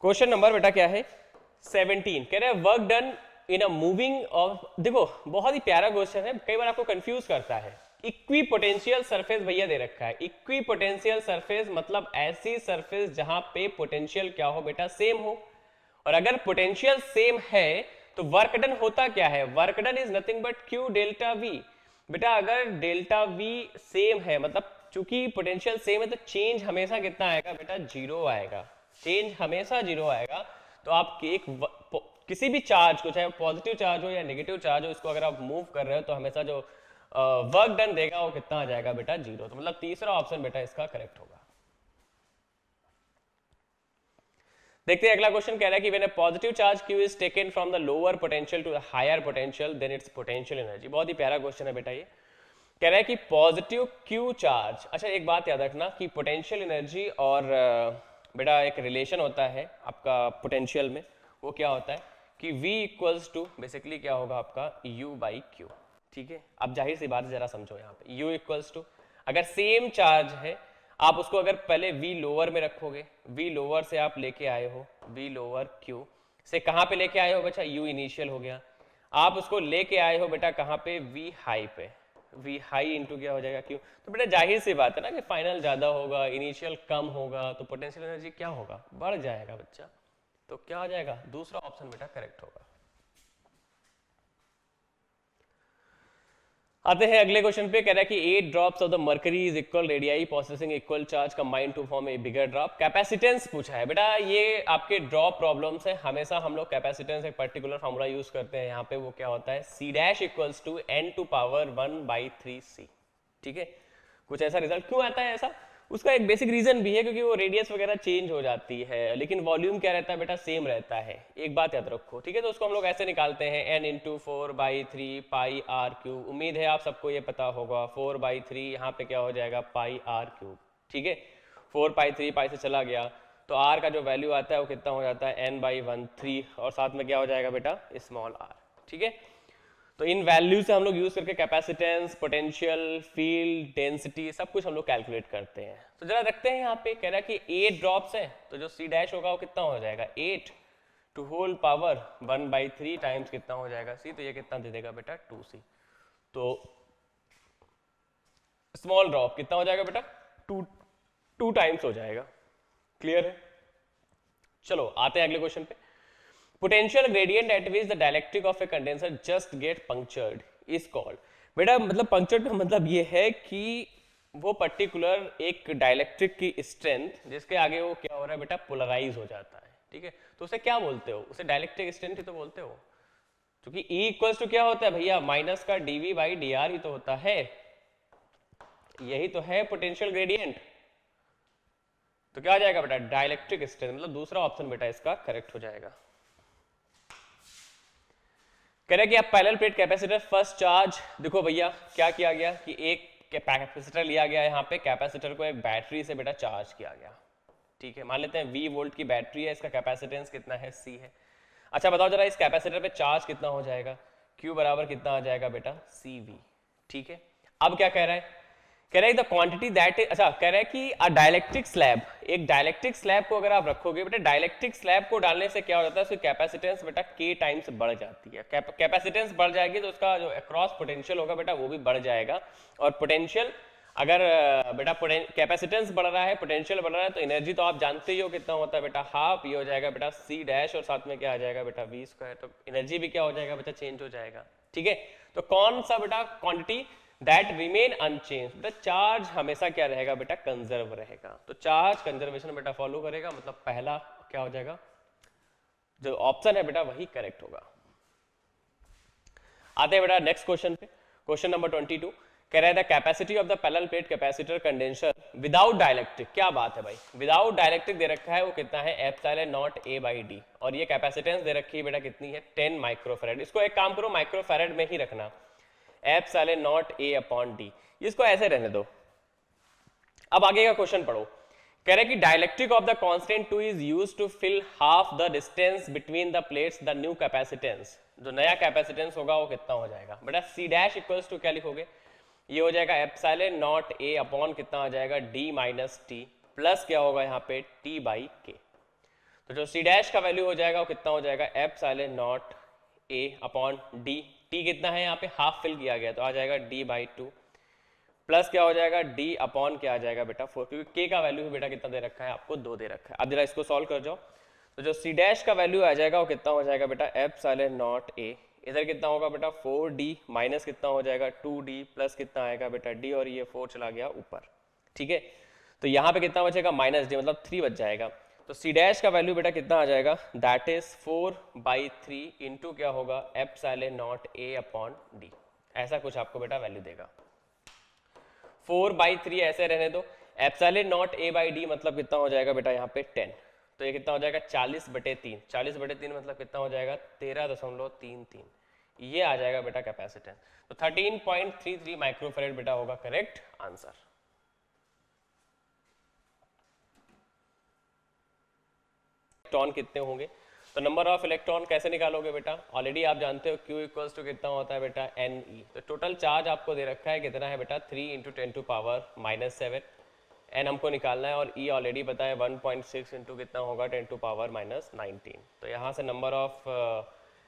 क्वेश्चन नंबर बेटा क्या है 17, कह रहे हैं work done in a moving of, देखो बहुत ही प्यारा क्वेश्चन है, कई बार आपको कंफ्यूज करता है। इक्वी पोटेंशियल सरफेस भैया दे रखा है, इक्वी पोटेंशियल सरफेस मतलब ऐसी सरफेस जहां पे पोटेंशियल क्या हो बेटा सेम हो, और अगर पोटेंशियल सेम है तो वर्क डन होता क्या है, work done is nothing but Q delta we, बेटा अगर डेल्टा वी सेम है मतलब चूंकि पोटेंशियल सेम है तो चेंज हमेशा कितना आएगा बेटा जीरो आएगा, चेंज हमेशा जीरो आएगा, तो आप एक किसी भी चार्ज को चाहे पॉजिटिव चार्ज हो या नेगेटिव चार्ज हो, इसको अगर आप मूव कर रहे हो तो हमेशा जो वर्क डन देगा वो कितना आ जाएगा बेटा जीरो, तो मतलब तीसरा ऑप्शन बेटा इसका करेक्ट होगा। देखते हैं अगला क्वेश्चन कह रहा है कि when a positive charge Q is taken from the lower potential to the higher potential then its potential energy, बहुत ही प्यारा क्वेश्चन है बेटा ये, कह रहा है कि पॉजिटिव Q चार्ज, अच्छा एक बात याद रखना कि पोटेंशियल एनर्जी और बेटा एक रिलेशन होता है आपका पोटेंशियल में, वो क्या होता है कि V इक्वल्स टू बेसिकली क्या होगा आपका U/Q, ठीक है। अब जाहिर सी बात जरा समझो यहाँ पे U इक्वल्स टू, अगर सेम चार्ज है आप उसको अगर पहले V लोअर में रखोगे, V लोअर से आप लेके आए हो, V लोअर Q से कहाँ पे लेके आए हो बेटा U इनिशियल हो गया, आप उसको लेके आए हो बेटा कहाँ पे V हाई पे, V हाई इंटू क्या हो जाएगा Q, तो बेटा जाहिर सी बात है ना कि फाइनल ज्यादा होगा इनिशियल कम होगा तो पोटेंशियल एनर्जी क्या होगा बढ़ जाएगा बच्चा, तो क्या हो जाएगा दूसरा ऑप्शन बेटा करेक्ट होगा। आते हैं अगले क्वेश्चन पे, कह रहा है कि 8 drops of the mercury is equal radii possessing equal charge combined to form a bigger drop, capacitance पूछा है बेटा, ये आपके ड्रॉप प्रॉब्लम्स है, हमेशा हम लोग कैपेसिटेंस एक पर्टिकुलर फॉर्मूला यूज करते हैं, यहाँ पे वो क्या होता है C dash equals to n⁻⁴c, ठीक है। कुछ ऐसा रिजल्ट क्यों आता है ऐसा, उसका एक बेसिक रीजन भी है क्योंकि वो रेडियस वगैरह चेंज हो जाती है लेकिन वॉल्यूम क्या रहता है बेटा सेम रहता है, एक बात याद रखो, ठीक है। तो उसको हम लोग ऐसे निकालते हैं n/4/3 पाई आर क्यूब, उम्मीद है आप सबको ये पता होगा 4/3 यहाँ पे क्या हो जाएगा पाई आर क्यूब, ठीक है। 4π3 पाई से चला गया तो r का जो वैल्यू आता है वो कितना हो जाता है n/13 और साथ में क्या हो जाएगा बेटा स्मॉल r, ठीक है। तो इन वैल्यू से हम लोग यूज करके कैपेसिटेंस पोटेंशियल फील्ड डेंसिटी सब कुछ हम लोग कैलकुलेट करते हैं। तो जरा देखते हैं यहाँ पे कह रहा है कि 8 ड्रॉप्स है तो जो C डैश होगा वो कितना हो जाएगा 8 टू होल पावर 1/3 टाइम्स कितना हो जाएगा C, तो ये कितना दे देगा बेटा 2C, तो स्मॉल ड्रॉप कितना हो जाएगा बेटा 2 टाइम्स हो जाएगा, क्लियर है। चलो आते हैं अगले क्वेश्चन पे, potential gradient eight which the dielectric of A condenser just get punctured is called, बेटा मतलब पंक्चर्ड का मतलब ये है कि वो पर्टिकुलर एक डायलेक्ट्रिक की स्ट्रेंथ जिसके आगे वो क्या हो रहा है बेटा पोलराइज हो जाता है, ठीक है। तो उसे क्या बोलते हो, उसे डायलेक्ट्रिक स्ट्रेंथ ही तो बोलते हो, क्योंकि E इक्वल्स टू क्या होता है भैया माइनस का dV/dr ही तो होता है, यही तो है पोटेंशियल ग्रेडियंट, तो क्या आ जाएगा बेटा डायलेक्ट्रिक स्ट्रेंथ, मतलब दूसरा ऑप्शन बेटा इसका करेक्ट हो जाएगा। कह रहे कि आप parallel plate capacitor first charge, देखो भैया क्या किया गया कि एक कैपेसिटर लिया गया यहाँ पे, कैपेसिटर को एक बैटरी से बेटा चार्ज किया गया, ठीक है। मान लेते हैं 20 वोल्ट की बैटरी है, इसका कैपेसिटेंस कितना है C है। अच्छा बताओ जरा इस कैपेसिटर पे चार्ज कितना हो जाएगा, Q बराबर कितना आ जाएगा बेटा CV। ठीक है, अब क्या कह रहा है, कह रहा है द क्वांटिटी दैट, अच्छा कह रहा है कि अ डाइलेक्ट्रिक स्लैब, एक डाइलेक्ट्रिक स्लैब को अगर आप रखोगे बेटा, डाइलेक्ट्रिक स्लैब को डालने से क्या हो जाता है, उसकी कैपेसिटेंस बेटा K टाइम्स बढ़ जाती है। कैपेसिटेंस बढ़ जाएगी तो उसका जो अक्रॉस पोटेंशियल होगा बेटा वो भी बढ़ जाएगा। और पोटेंशियल अगर बेटा कैपेसिटेंस बढ़ रहा है, पोटेंशियल बढ़ रहा है, तो एनर्जी तो आप जानते ही हो कितना होता है बेटा, हाफ। ये हो जाएगा बेटा C डैश और साथ में क्या आ जाएगा बेटा V स्क्वायर। तो एनर्जी भी क्या हो जाएगा बेटा, चेंज हो जाएगा। ठीक है, तो कौन सा बेटा क्वांटिटी दैट रिमेन अनचेंज, बेटा चार्ज हमेशा क्या रहेगा बेटा, कंजर्व रहेगा। तो चार्ज कंजर्वेशन बेटा फॉलो करेगा, मतलब पहला क्या हो जाएगा, जो ऑप्शन है बेटा वही करेक्ट होगा। आते हैं बेटा नेक्स्ट क्वेश्चन पे, क्वेश्चन नंबर 22 कह रहा है the capacity of the parallel plate capacitor condenser without dielectric. क्या बात है भाई, विदाउट डाइलेक्ट्रिक दे रखा है, वो कितना है epsilon not A by D, और ये कैपेसिटेंस दे रखी है बेटा कितनी है 10 माइक्रोफैराड। इसको एक काम करो माइक्रोफैराड में ही रखना, epsilon not A upon D, इसको ऐसे रहने दो। अब आगे का क्वेश्चन पढ़ो, कह रहे कि dielectric of the constant 2 is used to fill half the distance between the plates, the new capacitance, जो नया कैपेसिटेंस होगा वो कितना हो जाएगा बेटा, C डैश इक्वल्स टू क्या लिखोगे, ये हो जाएगा एप्सिलॉन नॉट A अपॉन कितना आ जाएगा D माइनस टी, प्लस क्या होगा यहाँ पे T बाई के। तो जो C डैश का वैल्यू हो जाएगा वो कितना हो जाएगा epsilon not A upon D, T कितना है यहाँ पे हाफ फिल किया गया तो आ जाएगा D बाई 2, प्लस क्या हो जाएगा D अपॉन क्या आ जाएगा बेटा 4, क्योंकि K का वैल्यू बेटा कितना दे रखा है आपको 2 दे रखा है। अब जरा इसको सॉल्व कर जाओ, तो जो C डैश का वैल्यू आ जाएगा वो कितना हो जाएगा बेटा एप्सिलॉन नॉट A, इधर कितना होगा बेटा 4D माइनस कितना हो जाएगा 2D प्लस कितना आएगा बेटा D, और ये 4 चला गया ऊपर। ठीक है, तो यहाँ पे कितना बचेगा माइनस D, मतलब 3 बच जाएगा। तो C डैश का वैल्यू बेटा कितना आ जाएगा, दैट इज 4/3 इंटू क्या होगा epsilon not A upon D, ऐसा कुछ आपको बेटा वैल्यू देगा। 4/3 ऐसे रहने दो, epsilon not A by D मतलब कितना हो जाएगा बेटा यहाँ पे 10, तो ये कितना हो जाएगा 40/3, 40/3 मतलब कितना हो जाएगा 13.33, ये आ जाएगा बेटा कैपेसिटेंस। तो 13.33 माइक्रोफैराड बेटा होगा करेक्ट आंसर। इलेक्ट्रॉन कितने होंगे, तो नंबर ऑफ इलेक्ट्रॉन कैसे निकालोगे बेटा, ऑलरेडी आप जानते हो Q इक्वल्स टू कितना होता है बेटा Ne। तो टोटल चार्ज आपको दे रखा है कितना है बेटा 3 × 10⁻⁷, n हमको निकालना है, और E ऑलरेडी पता है 1.6 इंटू कितना होगा 10⁻⁻19। तो यहाँ से नंबर ऑफ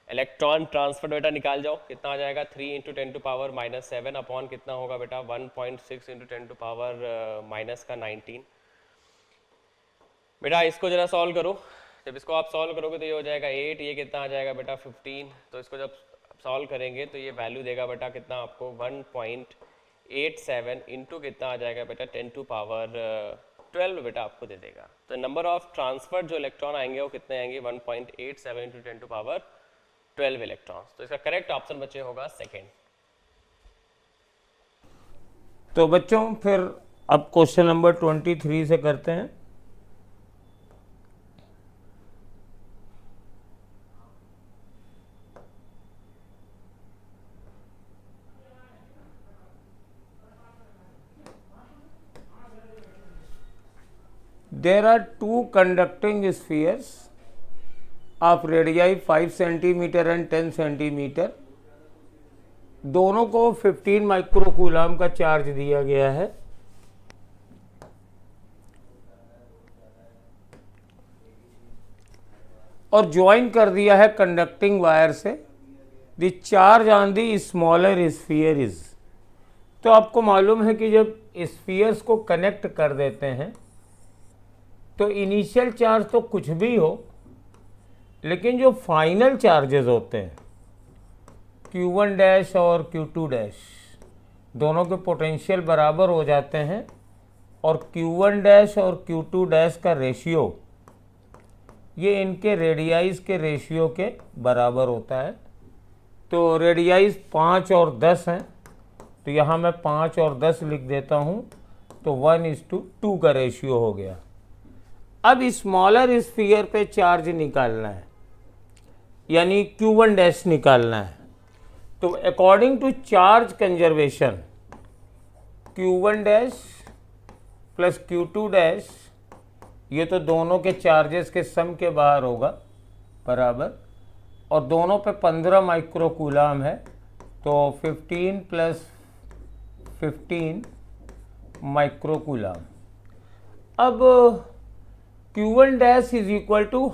इलेक्ट्रॉन ट्रांसफर बेटा निकाल जाओ, कितना आ जाएगा 3 × 10⁻⁷ अपॉन कितना होगा बेटा 1.6 × 10⁻⁻19। बेटा इसको जरा सॉल्व करो, जब इसको आप सॉल्व करोगे तो ये हो जाएगा 8, ये कितना आ जाएगा बेटा 15, तो इसको जब सॉल्व करेंगे तो ये वैल्यू देगा बेटा कितना आपको 1.87 इंटू कितना आ जाएगा बेटा 10⁻12 बेटा आपको दे देगा। तो नंबर ऑफ ट्रांसफर जो इलेक्ट्रॉन आएंगे वो कितने आएंगे 1.87 इंटू 10⁻12 इलेक्ट्रॉन्स। तो इसका करेक्ट ऑप्शन बचे होगा सेकेंड। तो बच्चों फिर अब क्वेश्चन नंबर 23 से करते हैं। There are two conducting spheres of radii 5 cm and 10 cm, दोनों को 15 माइक्रोकूलम का चार्ज दिया गया है। और ज्वाइन कर दिया है कंडक्टिंग वायर से। The charge on the smaller sphere is, तो आपको मालूम है कि जब स्फीयर्स को कनेक्ट कर देते हैं तो इनिशियल चार्ज तो कुछ भी हो, लेकिन जो फाइनल चार्जेस होते हैं Q1 डैश और Q2 डैश दोनों के पोटेंशियल बराबर हो जाते हैं, और Q1 डैश और Q2 डैश का रेशियो ये इनके रेडियाइज के रेशियो के बराबर होता है। तो रेडियाइज 5 और 10 हैं, तो यहाँ मैं 5 और 10 लिख देता हूँ, तो 1:2 का रेशियो हो गया। अब स्मॉलर स्फीयर पे चार्ज निकालना है, यानी Q1 डैश निकालना है। तो according to charge conservation Q1 dash plus Q2 dash, ये तो दोनों के चार्जेस के सम के बाहर होगा बराबर, और दोनों पे 15 माइक्रो कूलाम है, तो 15 प्लस 15 माइक्रो कूलाम। अब Q1 dash is equal to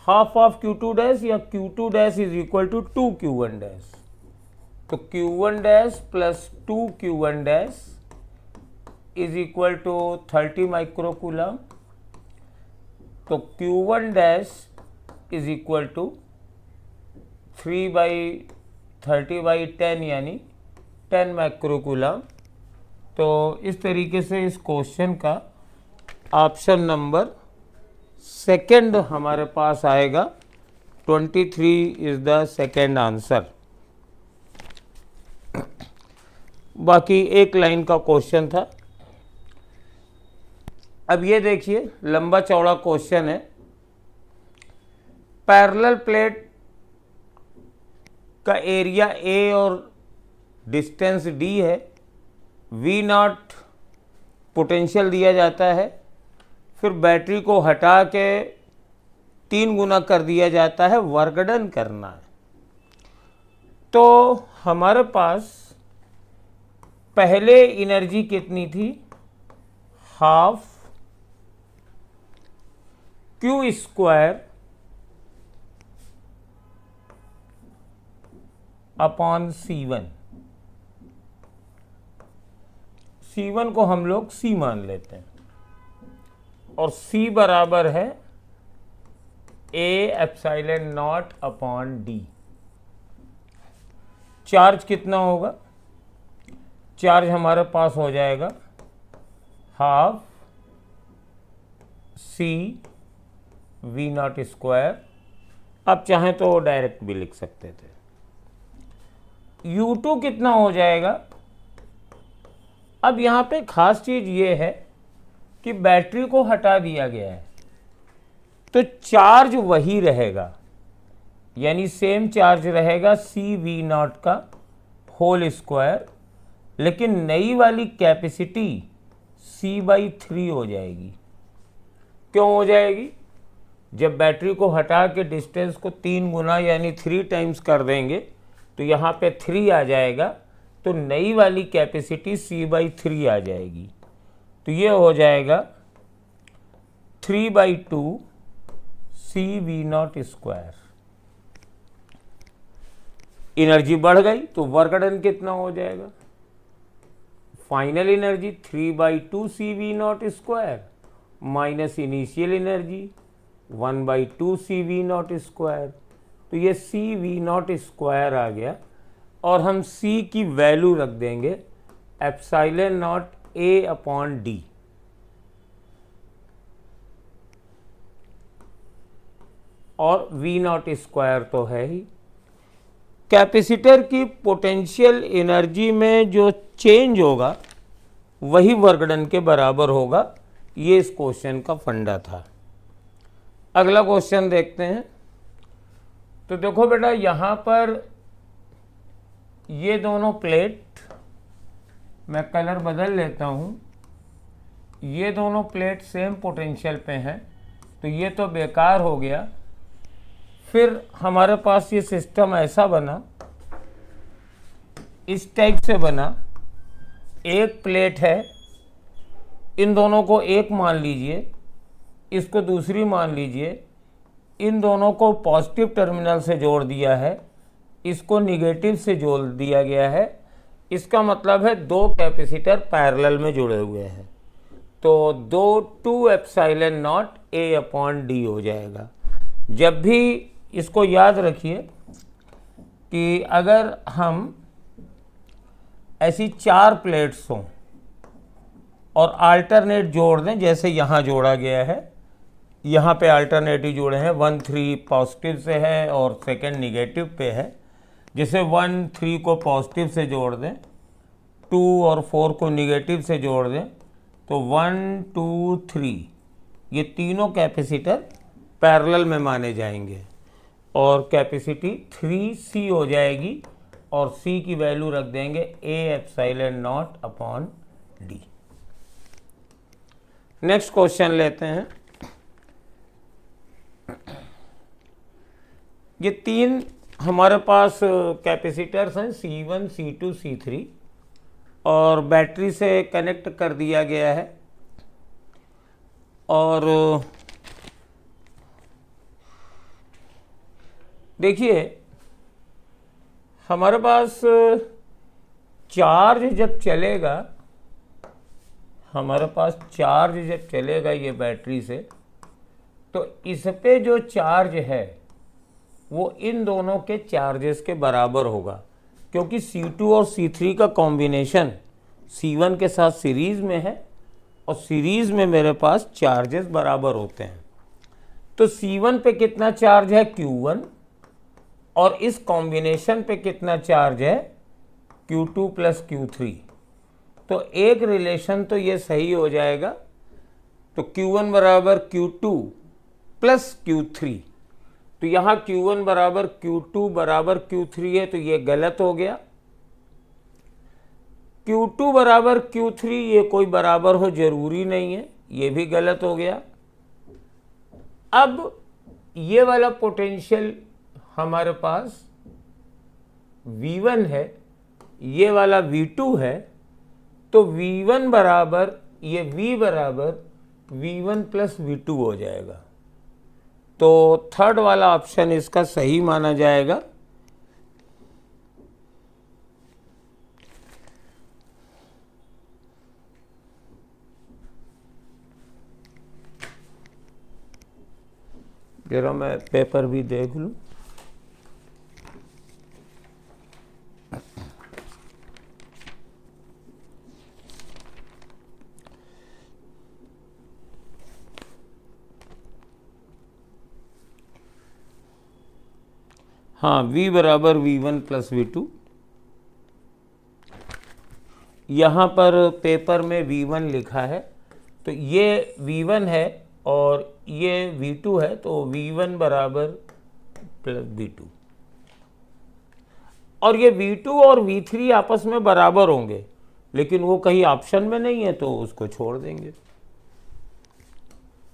half of Q2 dash या Q2 dash is equal to 2 Q1 dash. तो Q1 dash plus 2 Q1 dash is equal to 30 micro coulomb. तो Q1 dash is equal to 3/30/10 यानी 10 micro coulomb. तो इस तरीके से इस question का ऑप्शन नंबर सेकंड हमारे पास आएगा। 23 इज द सेकंड आंसर। बाकी एक लाइन का क्वेश्चन था। अब ये देखिए, लंबा चौड़ा क्वेश्चन है। पैरेलल प्लेट का एरिया A और डिस्टेंस D है। V0 पोटेंशियल दिया जाता है, फिर बैटरी को हटा के 3 गुना कर दिया जाता है, वर्क डन करना है। तो हमारे पास पहले एनर्जी कितनी थी, half Q square upon C1। C1 को हम लोग C मान लेते हैं और C बराबर है A epsilon not upon D। Charge कितना होगा, चार्ज हमारे पास हो जाएगा हाफ C V0 स्क्वायर। आप चाहें तो डायरेक्ट भी लिख सकते थे। U2 कितना हो जाएगा। अब यहाँ पे खास चीज ये है कि बैटरी को हटा दिया गया है, तो चार्ज वही रहेगा, यानी सेम चार्ज रहेगा CV0 का होल स्क्वायर, लेकिन नई वाली कैपेसिटी C/3 हो जाएगी। क्यों हो जाएगी, जब बैटरी को हटा के डिस्टेंस को 3 गुना यानी 3 टाइम्स कर देंगे तो यहाँ पे 3 आ जाएगा, तो नई वाली कैपेसिटी C/3 आ जाएगी। तो ये हो जाएगा 3/2 CV0 स्क्वायर। एनर्जी बढ़ गई तो वर्क डन कितना हो जाएगा, final energy 3/2 CV0 square minus initial energy 1/2 CV0 square. तो ये CV0 स्क्वायर आ गया और हम C की वैल्यू रख देंगे epsilon not A upon D। और V0 स्क्वायर तो है ही। कैपेसिटर की पोटेंशियल एनर्जी में जो चेंज होगा वही वर्क डन के बराबर होगा। ये इस क्वेश्चन का फंडा था। अगला क्वेश्चन देखते हैं। तो देखो बेटा, यहाँ पर ये दोनों प्लेट, मैं कलर बदल लेता हूँ, ये दोनों प्लेट सेम पोटेंशियल पे हैं, तो ये तो बेकार हो गया। फिर हमारे पास ये सिस्टम ऐसा बना, इस टाइप से बना। एक प्लेट है, इन दोनों को एक मान लीजिए, इसको दूसरी मान लीजिए। इन दोनों को पॉजिटिव टर्मिनल से जोड़ दिया है, इसको निगेटिव से जोड़ दिया गया है। इसका मतलब है दो कैपेसिटर पैरेलल में जुड़े हुए हैं, तो 2 epsilon not A upon D हो जाएगा। जब भी इसको याद रखिए कि अगर हम ऐसी 4 प्लेट्स हों और अल्टरनेट जोड़ दें, जैसे यहाँ जोड़ा गया है, यहाँ पे अल्टरनेटिव जोड़े हैं, 1 3 पॉजिटिव से है और सेकंड निगेटिव पे है। जैसे 1 3 को पॉजिटिव से जोड़ दें, 2 और 4 को निगेटिव से जोड़ दें, तो 1 2 3 ये तीनों कैपेसिटर पैरेलल में माने जाएंगे और कैपेसिटी 3C हो जाएगी और C की वैल्यू रख देंगे A epsilon not upon D। Next question लेते हैं। ये तीन हमारे पास कैपेसिटर्स हैं C1, C2, C3 और बैटरी से कनेक्ट कर दिया गया है। और देखिए हमारे पास चार्ज जब चलेगा, ये बैटरी से, तो इस पे जो चार्ज है वो इन दोनों के चार्जेस के बराबर होगा, क्योंकि C2 और C3 का कॉम्बिनेशन C1 के साथ सीरीज में है और सीरीज में मेरे पास चार्जेस बराबर होते हैं। तो C1 पे कितना चार्ज है Q1 और इस कॉम्बिनेशन पे कितना चार्ज है Q2 प्लस Q3। तो एक रिलेशन तो ये सही हो जाएगा। तो Q1 बराबर Q2 प्लस Q3, तो यहाँ Q1 बराबर Q2 बराबर Q3 है, तो ये गलत हो गया। Q2 बराबर Q3 ये कोई बराबर हो जरूरी नहीं है, ये भी गलत हो गया। अब ये वाला पोटेंशियल हमारे पास V1 है, ये वाला V2 है, तो V1 बराबर ये V बराबर V1 प्लस V2 हो जाएगा। तो थर्ड वाला ऑप्शन इसका सही माना जाएगा। जरा मैं पेपर भी देख लूं। हाँ, V बराबर V1 प्लस V2। यहाँ पर पेपर में V1 लिखा है, तो ये V1 है और ये V2 है, तो V1 बराबर प्लस V2। और ये V2 और V3 आपस में बराबर होंगे, लेकिन वो कहीं ऑप्शन में नहीं है, तो उसको छोड़ देंगे।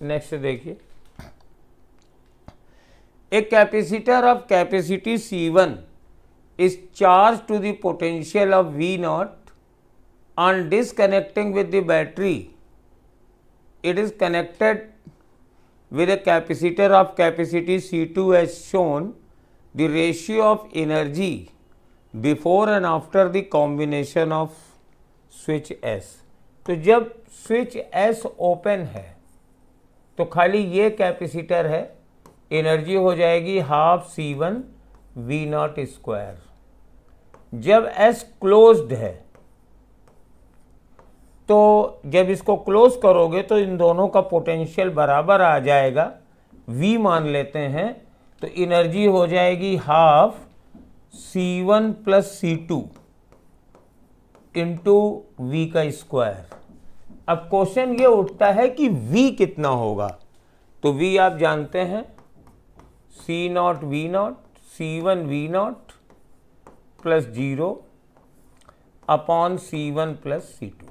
नेक्स्ट देखिए, A capacitor of capacity C1 is charged to the potential of V0 on disconnecting with the battery. It is connected with a capacitor of capacity C2 as shown. The ratio of energy before and after the combination of switch S. तो जब switch S open है तो खाली ये capacitor है, energy हो जाएगी half C1 V0 square. जब S क्लोज्ड है, तो जब इसको क्लोज करोगे तो इन दोनों का पोटेंशियल बराबर आ जाएगा, V मान लेते हैं, तो एनर्जी हो जाएगी half C1 plus C2 into V का स्क्वायर। अब क्वेश्चन ये उठता है कि V कितना होगा, तो V आप जानते हैं C0 V0, C1 V0 plus 0 upon C1 plus C2।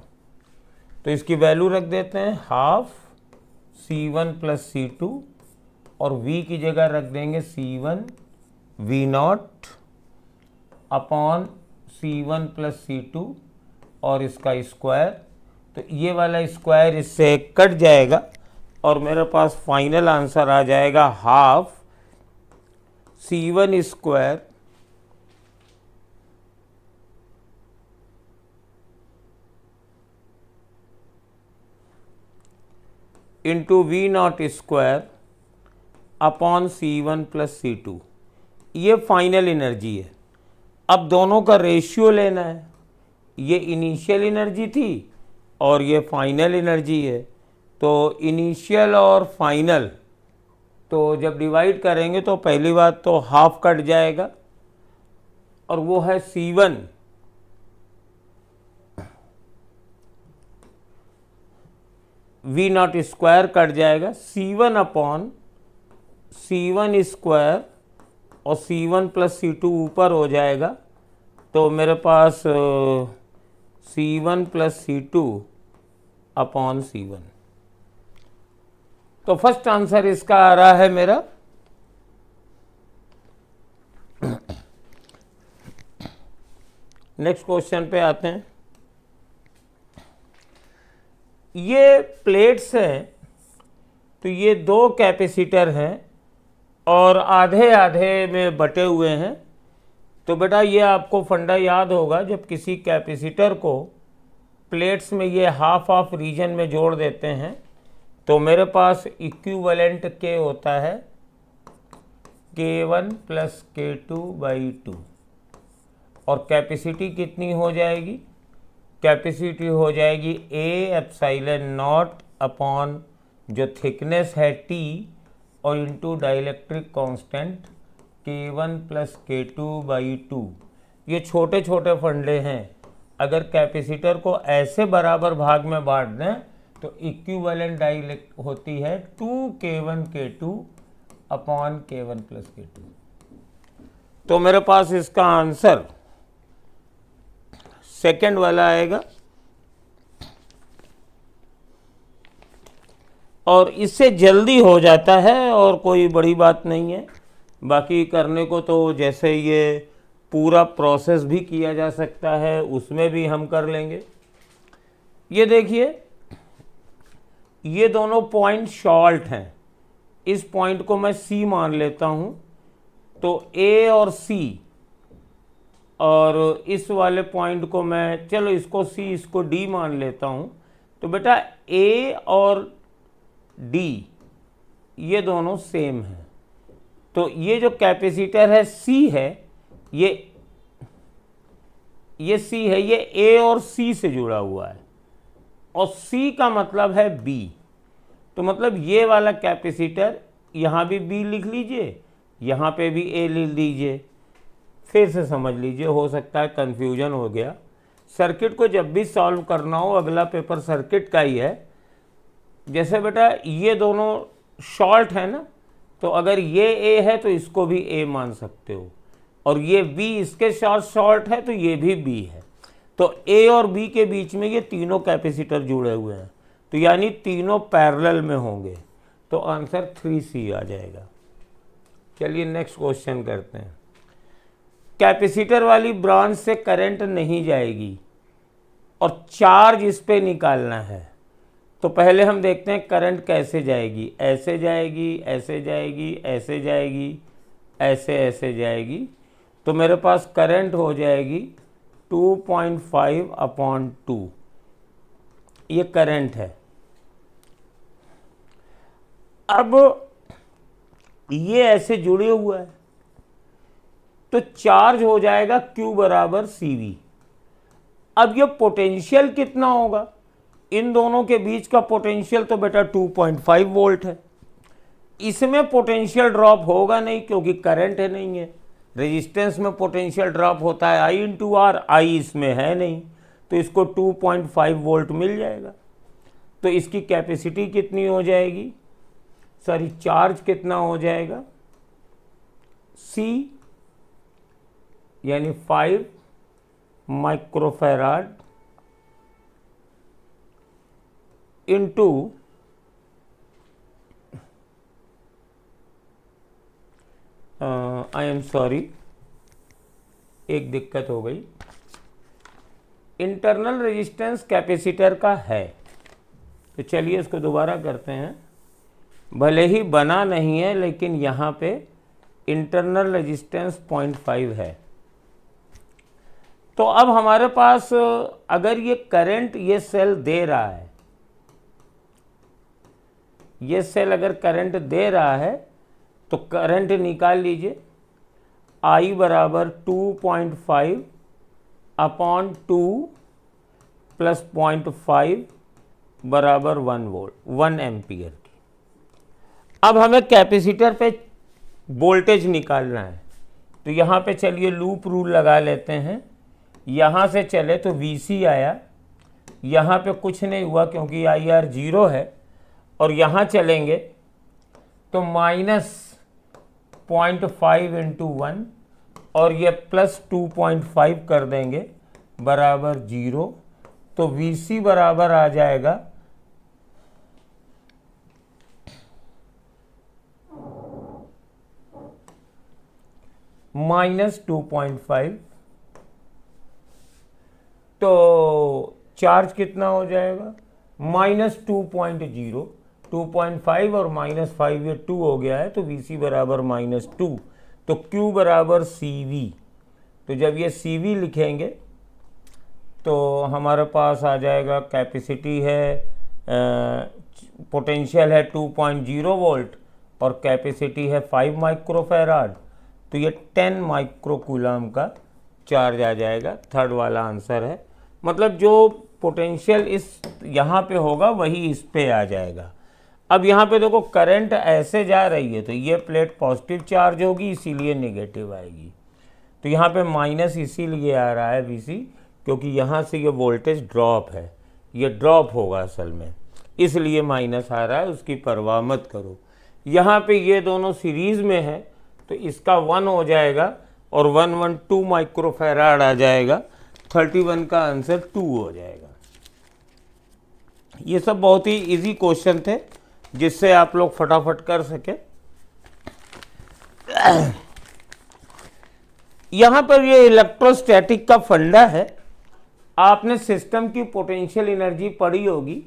तो इसकी वैल्यू रख देते हैं हाफ C1 प्लस C2 और V की जगह रख देंगे C1 V0 upon C1 plus C2 और इसका स्क्वायर। तो ये वाला स्क्वायर इससे कट जाएगा और मेरे पास फाइनल आंसर आ जाएगा half C1 square into V0 square upon C1 plus C2। ये फाइनल एनर्जी है। अब दोनों का रेशियो लेना है। ये इनिशियल एनर्जी थी और ये फाइनल एनर्जी है, तो इनिशियल और फाइनल तो जब डिवाइड करेंगे तो पहली बात तो हाफ कट जाएगा और वो है C1 V0 स्क्वायर कट जाएगा, C1 अपॉन C1 स्क्वायर और C1 प्लस C2 ऊपर हो जाएगा, तो मेरे पास C1 plus C2 upon C1। तो फर्स्ट आंसर इसका आ रहा है मेरा नेक्स्ट क्वेश्चन पे आते हैं। ये प्लेट्स हैं, तो ये दो कैपेसिटर हैं और आधे आधे में बटे हुए हैं। तो बेटा ये आपको फंडा याद होगा, जब किसी कैपेसिटर को प्लेट्स में ये हाफ हाफ रीजन में जोड़ देते हैं तो मेरे पास इक्विवेलेंट के होता है K1 प्लस K2/2 और कैपेसिटी कितनी हो जाएगी? कैपेसिटी हो जाएगी A एप्सिलॉन नॉट अपॉन जो थिकनेस है T और into dielectric constant K1 plus K2/2। ये छोटे छोटे फंडे हैं। अगर कैपेसिटर को ऐसे बराबर भाग में बांट दें तो इक्विवेलेंट डाइलेक्ट होती है 2K1 K2 upon K1 plus K2। तो मेरे पास इसका आंसर सेकंड वाला आएगा और इससे जल्दी हो जाता है और कोई बड़ी बात नहीं है। बाकी करने को तो जैसे ये पूरा प्रोसेस भी किया जा सकता है, उसमें भी हम कर लेंगे। ये देखिए, ये दोनों पॉइंट शॉर्ट हैं। इस पॉइंट को मैं C मान लेता हूँ, तो A और C, और इस वाले पॉइंट को मैं, चलो इसको C इसको D मान लेता हूँ। तो बेटा A और D ये दोनों सेम हैं। तो ये जो कैपेसिटर है C है, ये C है, ये A और C से जुड़ा हुआ है और C का मतलब है B। तो मतलब ये वाला कैपेसिटर, यहाँ भी B लिख लीजिए, यहाँ पे भी A लिख लीजिए। फिर से समझ लीजिए, हो सकता है कंफ्यूजन हो गया। सर्किट को जब भी सॉल्व करना हो, अगला पेपर सर्किट का ही है। जैसे बेटा ये दोनों शॉर्ट है ना, तो अगर ये A है तो इसको भी A मान सकते हो, और ये B इसके साथ शॉर्ट है तो ये भी B है। तो A और B के बीच में ये तीनों कैपेसिटर जुड़े हुए हैं, तो यानी तीनों पैरेलल में होंगे। तो आंसर 3C आ जाएगा। चलिए नेक्स्ट क्वेश्चन करते हैं। कैपेसिटर वाली ब्रांच से करंट नहीं जाएगी और चार्ज इस पे निकालना है। तो पहले हम देखते हैं करंट कैसे जाएगी। ऐसे जाएगी, ऐसे जाएगी, ऐसे जाएगी, ऐसे ऐसे जाएगी। तो मेरे पास करंट हो जाएगी 2.5/2। ये करंट है। अब ये ऐसे जुड़े हुआ है तो चार्ज हो जाएगा Q बराबर CV। अब ये पोटेंशियल कितना होगा? इन दोनों के बीच का पोटेंशियल तो बेटा 2.5 वोल्ट है। इसमें पोटेंशियल ड्रॉप होगा नहीं क्योंकि करंट है नहीं है। रेजिस्टेंस में पोटेंशियल ड्रॉप होता है I इंटू R, I इसमें है नहीं, तो इसको 2.5 वोल्ट मिल जाएगा। तो इसकी कैपेसिटी कितनी हो जाएगी, सॉरी चार्ज कितना हो जाएगा, C यानी 5 microfarad into I am sorry, एक दिक्कत हो गई। इंटरनल रेजिस्टेंस कैपेसिटर का है, तो चलिए इसको दोबारा करते हैं। भले ही बना नहीं है लेकिन यहाँ पे इंटरनल रेजिस्टेंस 0.5 है। तो अब हमारे पास अगर ये करंट ये सेल दे रहा है, ये सेल अगर करंट दे रहा है तो करंट निकाल लीजिए। I बराबर 2.5/2 प्लस 0.5 बराबर 1 वोल्ट, 1 एम्पियर की। अब हमें कैपेसिटर पे वोल्टेज निकालना है, तो यहाँ पे चलिए लूप रूल लगा लेते हैं। यहाँ से चले तो VC आया, यहाँ पे कुछ नहीं हुआ क्योंकि IR 0 है, और यहाँ चलेंगे तो -0.5 इंटू 1 और ये प्लस 2.5 कर देंगे बराबर 0। तो VC बराबर आ जाएगा -2.5 तो चार्ज कितना हो जाएगा, -2.0, 2.5 और -5 ये 2 हो गया है, तो Vc बराबर -2, तो Q बराबर CV। तो जब ये CV लिखेंगे तो हमारे पास आ जाएगा, कैपेसिटी है, पोटेंशियल है 2.0 वोल्ट और कैपेसिटी है 5 माइक्रोफैराड, तो ये 10 माइक्रोकूलम का चार्ज आ जाएगा। थर्ड वाला आंसर है, मतलब जो पोटेंशियल इस यहाँ पे होगा वही इस पे आ जाएगा। अब यहाँ पे देखो करंट ऐसे जा रही है, तो ये प्लेट पॉजिटिव चार्ज होगी, इसीलिए नेगेटिव आएगी। तो यहाँ पे माइनस इसीलिए आ रहा है Vc, क्योंकि यहाँ से ये वोल्टेज ड्रॉप है, ये ड्रॉप होगा असल में, इसलिए माइनस आ रहा है, उसकी परवाह मत करो। यहाँ पे ये दोनों सीरीज में है, तो इसका 1 हो जाएगा और 112 माइक्रोफैराड आ जाएगा, 31 का आंसर 2 हो जाएगा। ये सब बहुत ही इजी क्वेश्चन थे, जिससे आप लोग फटाफट कर सके। यहाँ पर ये इलेक्ट्रोस्टैटिक का फंडा है, आपने सिस्टम की पोटेंशियल एनर्जी पढ़ी होगी।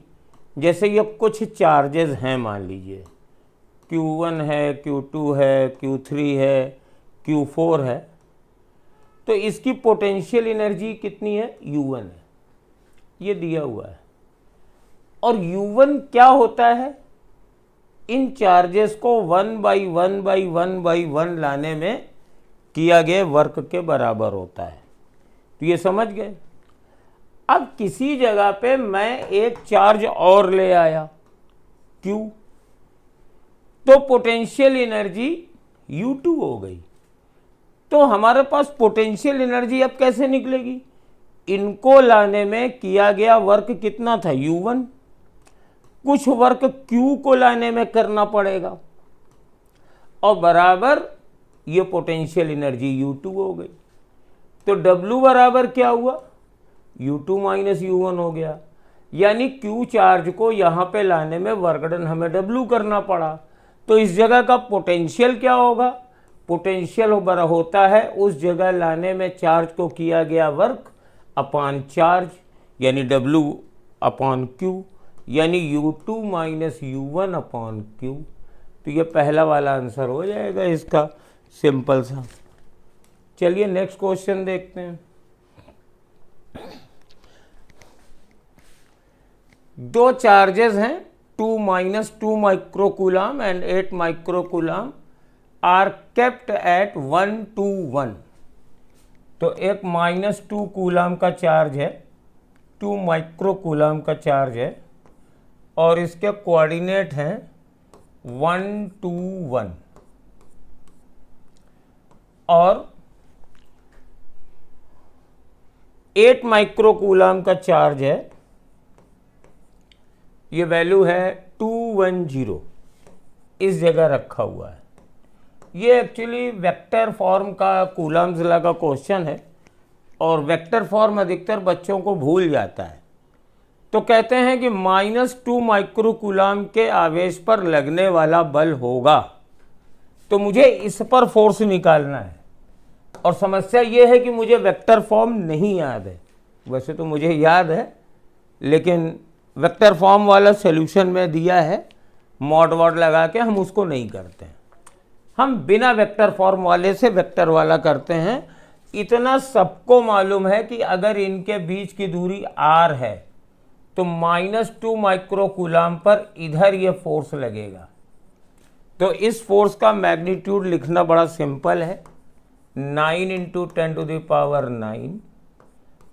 जैसे ये कुछ चार्जेस हैं, मान लीजिए Q1 है, Q2 है, Q3 है, Q4 है, तो इसकी पोटेंशियल एनर्जी कितनी है, U1 है, ये दिया हुआ है। और U1 क्या होता है, इन चार्जेस को 1/1/1/1 लाने में किया गया वर्क के बराबर होता है। तो ये समझ गए। अब किसी जगह पे मैं एक चार्ज और ले आया Q, तो पोटेंशियल एनर्जी U2 हो गई। तो हमारे पास पोटेंशियल एनर्जी अब कैसे निकलेगी, इनको लाने में किया गया वर्क कितना था, U1, कुछ वर्क Q को लाने में करना पड़ेगा, और बराबर ये पोटेंशियल एनर्जी U2 हो गई। तो W बराबर क्या हुआ, U2 माइनस U1 हो गया, यानी Q चार्ज को यहाँ पे लाने में वर्क डन हमें W करना पड़ा। तो इस जगह का पोटेंशियल क्या होगा, पोटेंशियल होता है उस जगह लाने में चार्ज को किया गया वर्क अपान चार्ज, यानी W अपान Q, यानी U2 माइनस U1 अपान Q। तो ये पहला वाला आंसर हो जाएगा इसका, सिंपल सा। चलिए नेक्स्ट क्वेश्चन देखते हैं। दो चार्जेस हैं, 2 minus 2 microcoulomb and 8 microcoulomb are kept at 1 to 1। तो एक -2 कूलम का चार्ज है, 2 माइक्रोकूलम का चार्ज है, और इसके कोऑर्डिनेट हैं 1 to 1, और 8 माइक्रोकूलम का चार्ज है, ये वैल्यू है 210, इस जगह रखा हुआ है। ये एक्चुअली वेक्टर फॉर्म का कूलम्स लॉ का क्वेश्चन है, और वेक्टर फॉर्म अधिकतर बच्चों को भूल जाता है। तो कहते हैं कि -2 माइक्रोकूलम के आवेश पर लगने वाला बल होगा, तो मुझे इस पर फोर्स निकालना है। और समस्या ये है कि मुझे वेक्टर फॉर्म नहीं याद है, वैसे तो मुझे याद है, लेकिन वेक्टर फॉर्म वाला सॉल्यूशन में दिया है, मॉड वॉड लगा के हम उसको नहीं करते हैं, हम बिना वेक्टर फॉर्म वाले से वेक्टर वाला करते हैं। इतना सबको मालूम है कि अगर इनके बीच की दूरी r है, तो -2 माइक्रोकूलम पर इधर ये फोर्स लगेगा। तो इस फोर्स का मैग्नीट्यूड लिखना बड़ा सिंपल है, 9 × 10⁹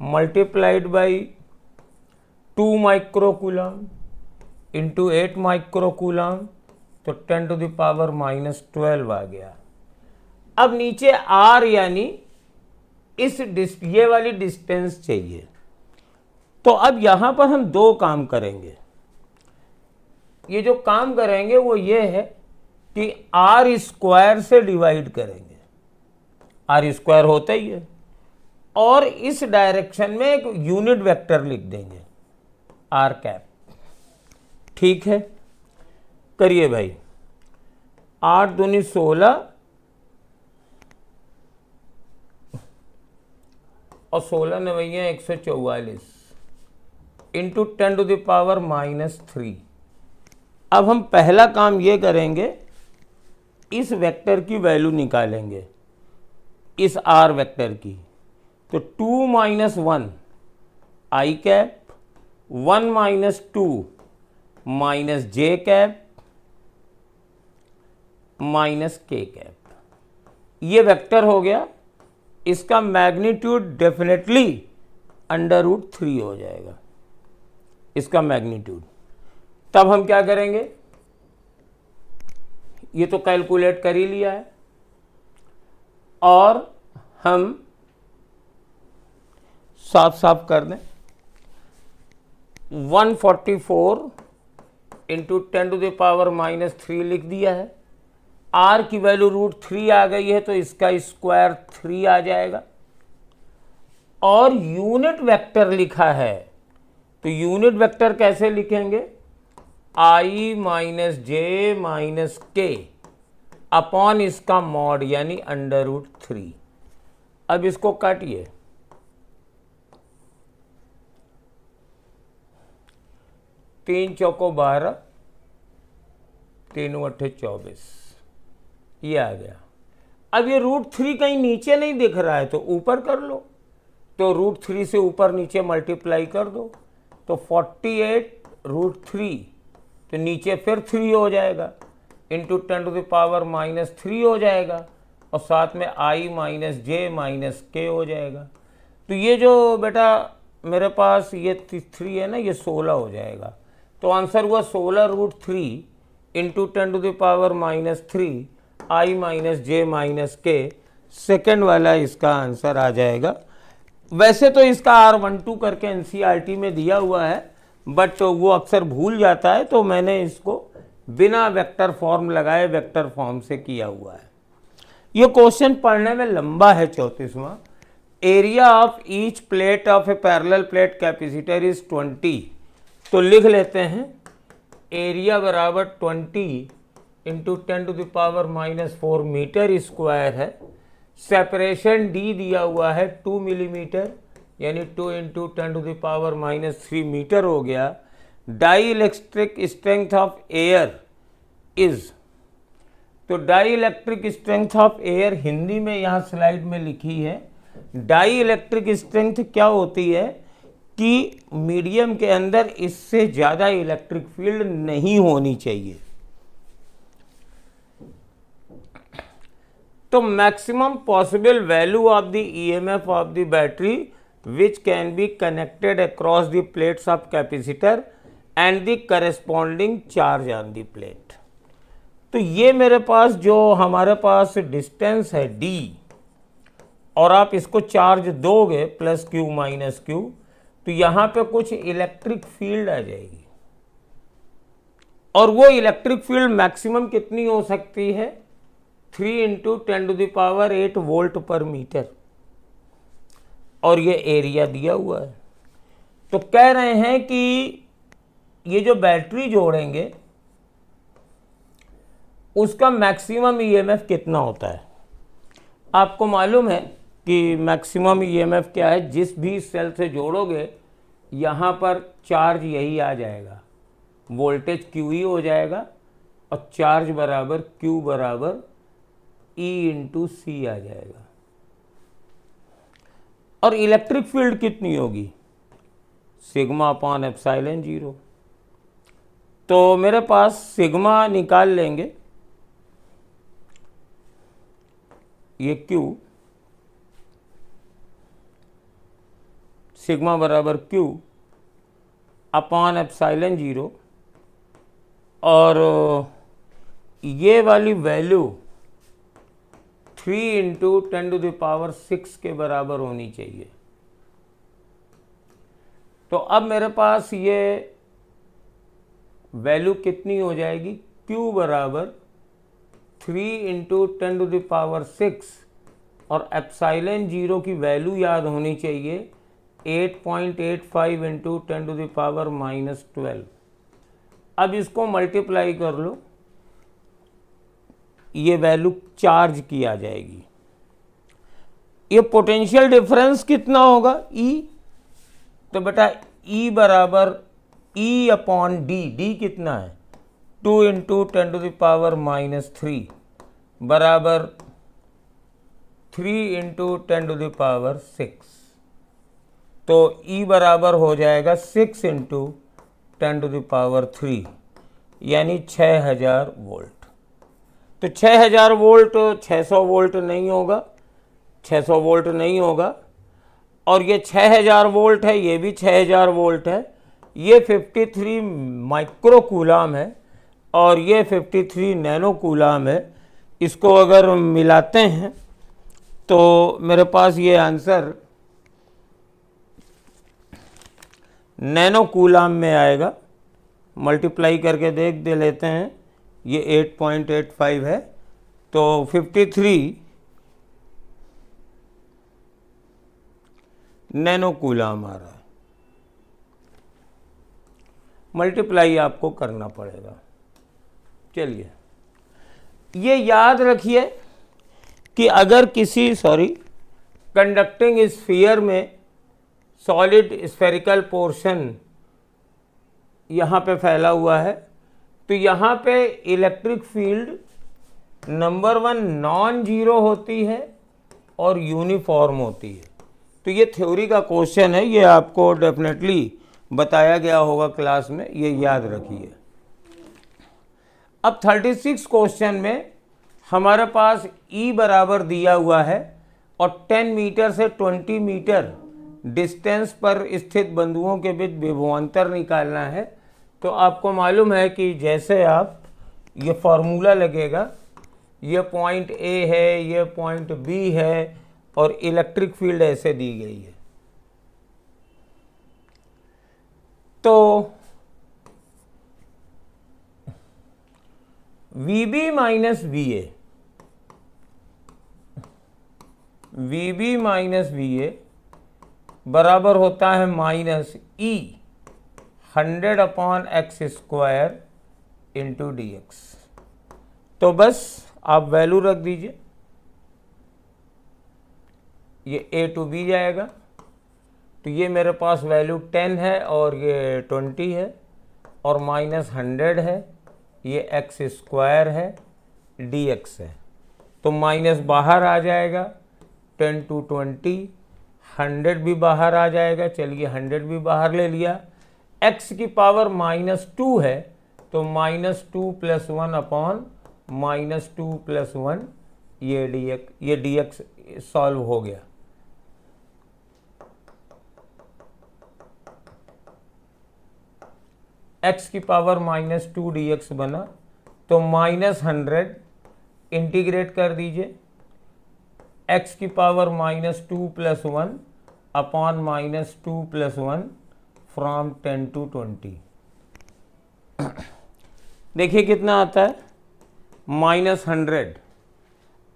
multiplied by 2 microcoulomb into 8 microcoulomb, तो 10⁻⁻12 आ गया। अब नीचे r यानी ये वाली डिस्टेंस चाहिए। तो अब यहां पर हम दो काम करेंगे। ये जो काम करेंगे वो ये है कि r² से डिवाइड करेंगे, r² होता ही है, और इस डायरेक्शन में एक यूनिट वेक्टर लिख देंगे r। ठीक है, करिए भाई। 8 दूनी 16, और 16 नवैया 144 इंटू 10⁻⁻3। अब हम पहला काम ये करेंगे, इस वेक्टर की वैल्यू निकालेंगे, इस आर वेक्टर की। तो 2 - 1 आई कैप, 1 - 2 जे कैप के कैप, ये वेक्टर हो गया। इसका मैग्नीट्यूड डेफिनेटली √3 हो जाएगा, इसका मैग्नीट्यूड। तब हम क्या करेंगे, ये तो कैलकुलेट कर ही लिया है, और हम साफ साफ कर दें। 144 इंटू 10⁻³ लिख दिया है। आर की वैल्यू √3 आ गई है, तो इसका स्क्वायर 3 आ जाएगा। और यूनिट वेक्टर लिखा है, तो यूनिट वेक्टर कैसे लिखेंगे, I - j - k अपॉन इसका मॉड यानी √3। अब इसको काटिए, 3 चौको 12, 3 × 8 24, ये आ गया। अब ये √3 कहीं नीचे नहीं दिख रहा है, तो ऊपर कर लो, तो √3 से ऊपर नीचे मल्टीप्लाई कर दो, तो 48 √3, तो नीचे फिर 3 हो जाएगा, इंटू 10⁻³ हो जाएगा, और साथ में I - j - k हो जाएगा। तो ये जो बेटा मेरे पास ये 3 है ना, ये 16 हो जाएगा। तो आंसर हुआ 16 √3 into 10⁻³ I - j - k। Second वाला इसका आंसर आ जाएगा। वैसे तो इसका R12 करके NCERT में दिया हुआ है, बट वो अक्सर भूल जाता है, तो मैंने इसको बिना वेक्टर फॉर्म लगाए वेक्टर फॉर्म से किया हुआ है। ये क्वेश्चन पढ़ने में लंबा है, 34वां। Area of each plate of a parallel plate capacitor is 20। तो लिख लेते हैं, एरिया बराबर 20 इंटू 10⁻⁻4 मीटर स्क्वायर है। सेपरेशन डी दिया हुआ है 2 मिलीमीटर, यानी 2 इंटू 10⁻³ मीटर हो गया। Dielectric strength of air is, तो dielectric strength of air Hindi में यहाँ स्लाइड में लिखी है। डाई इलेक्ट्रिक स्ट्रेंथ क्या होती है कि मीडियम के अंदर इससे ज़्यादा इलेक्ट्रिक फील्ड नहीं होनी चाहिए। तो maximum possible value of the EMF of the battery which can be connected across the plates of capacitor and the corresponding charge on the plate. तो ये मेरे पास जो हमारे पास डिस्टेंस है d, और आप इसको चार्ज दोगे +q -q, तो यहाँ पे कुछ इलेक्ट्रिक फील्ड आ जाएगी। और वो इलेक्ट्रिक फील्ड मैक्सिमम कितनी हो सकती है, 3 इंटू 10⁸ वोल्ट पर मीटर। और ये एरिया दिया हुआ है। तो कह रहे हैं कि ये जो बैटरी जोड़ेंगे उसका मैक्सिमम EMF कितना होता है। आपको मालूम है कि मैक्सिमम EMF क्या है, जिस भी सेल से जोड़ोगे यहाँ पर चार्ज यही आ जाएगा, वोल्टेज QE हो जाएगा, और चार्ज बराबर Q बराबर E इंटू C आ जाएगा। और इलेक्ट्रिक फील्ड कितनी होगी, σ/ε0। तो मेरे पास सिग्मा निकाल लेंगे, ये Q, सिग्मा बराबर Q/ε0, और ये वाली वैल्यू 3 इंटू 10⁶ के बराबर होनी चाहिए। तो अब मेरे पास ये वैल्यू कितनी हो जाएगी, Q बराबर 3 इंटू 10⁶, और ε0 की वैल्यू याद होनी चाहिए 8.85 इंटू 10⁻⁻12। अब इसको मल्टीप्लाई कर लो, ये वैल्यू चार्ज की आ जाएगी। ये पोटेंशियल डिफरेंस कितना होगा E, तो बेटा E बराबर E अपॉन डी, डी कितना है 2 इंटू 10⁻³ बराबर 3 इंटू 10⁻⁶, तो E बराबर हो जाएगा 6 इंटू 10⁻³ यानी 6000 वोल्ट। तो 6000 वोल्ट 600 वोल्ट नहीं होगा, 600 वोल्ट नहीं होगा, और ये 6000 वोल्ट है, ये भी 6000 वोल्ट है, ये 53 माइक्रो कूलाम है और ये 53 नैनो कूलाम है। इसको अगर मिलाते हैं तो मेरे पास ये आंसर नैनो कूलाम में आएगा। मल्टीप्लाई करके दे लेते हैं, ये 8.85 है, तो 53 नैनो कूलाम आ रहा है। मल्टीप्लाई आपको करना पड़ेगा। चलिए, ये याद रखिए कि अगर किसी कंडक्टिंग स्फीयर में सॉलिड स्फेरिकल पोर्शन यहाँ पे फैला हुआ है, तो यहाँ पे electric field number 1 non zero होती है और यूनिफॉर्म होती है। तो ये थ्योरी का क्वेश्चन है, ये आपको डेफिनेटली बताया गया होगा क्लास में, ये याद रखिए। अब 36 क्वेश्चन में हमारे पास E बराबर दिया हुआ है और 10 मीटर से 20 मीटर डिस्टेंस पर स्थित बिंदुओं के बीच विभवांतर निकालना है। तो आपको मालूम है कि जैसे आप ये फॉर्मूला लगेगा, ये पॉइंट A है, ये पॉइंट B है और इलेक्ट्रिक फील्ड ऐसे दी गई है। तो VB माइनस VA बराबर होता है minus E 100/x² into dx। तो बस आप वैल्यू रख दीजिए, ये A to B जाएगा, तो ये मेरे पास वैल्यू 10 है और ये 20 है और माइनस 100 है, ये x² है, dx है, तो माइनस बाहर आ जाएगा, 10 to 20, 100 भी बाहर आ जाएगा, चलिए 100 भी बाहर ले लिया, x की पावर -2 है, तो -2 + 1 अपॉन -2 + 1, ये dx सॉल्व हो गया। x की पावर -2 dx बना, तो -100 इंटीग्रेट कर दीजिए, x की पावर -2 + 1 अपॉन -2 + 1 फ्रॉम 10 to 20। देखिए कितना आता है, -100।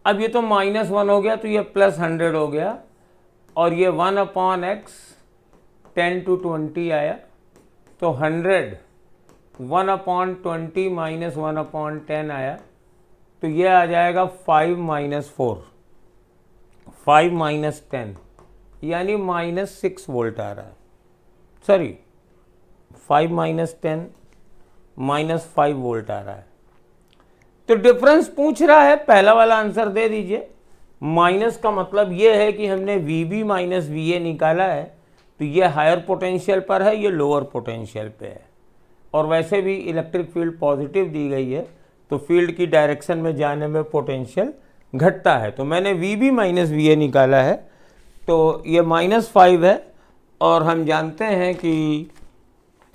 अब ये तो -1 हो गया, तो ये +100 हो गया, और ये 1/x 10 to 20 आया, तो 100 1/20 - 1/10 आया, तो ये आ जाएगा 5 - 4, 5 - 10 यानी -6 वोल्ट आ रहा है। सॉरी, 5 - 10 -5 वोल्ट आ रहा है। तो डिफरेंस पूछ रहा है, पहला वाला आंसर दे दीजिए। माइनस का मतलब ये है कि हमने VB माइनस VA निकाला है, तो ये हायर पोटेंशियल पर है, ये लोअर पोटेंशियल पे है, और वैसे भी इलेक्ट्रिक फील्ड पॉजिटिव दी गई है, तो फील्ड की डायरेक्शन में जाने में पोटेंशियल घटता है। तो मैंने VB माइनस VA निकाला है, तो ये -5 है, और हम जानते हैं कि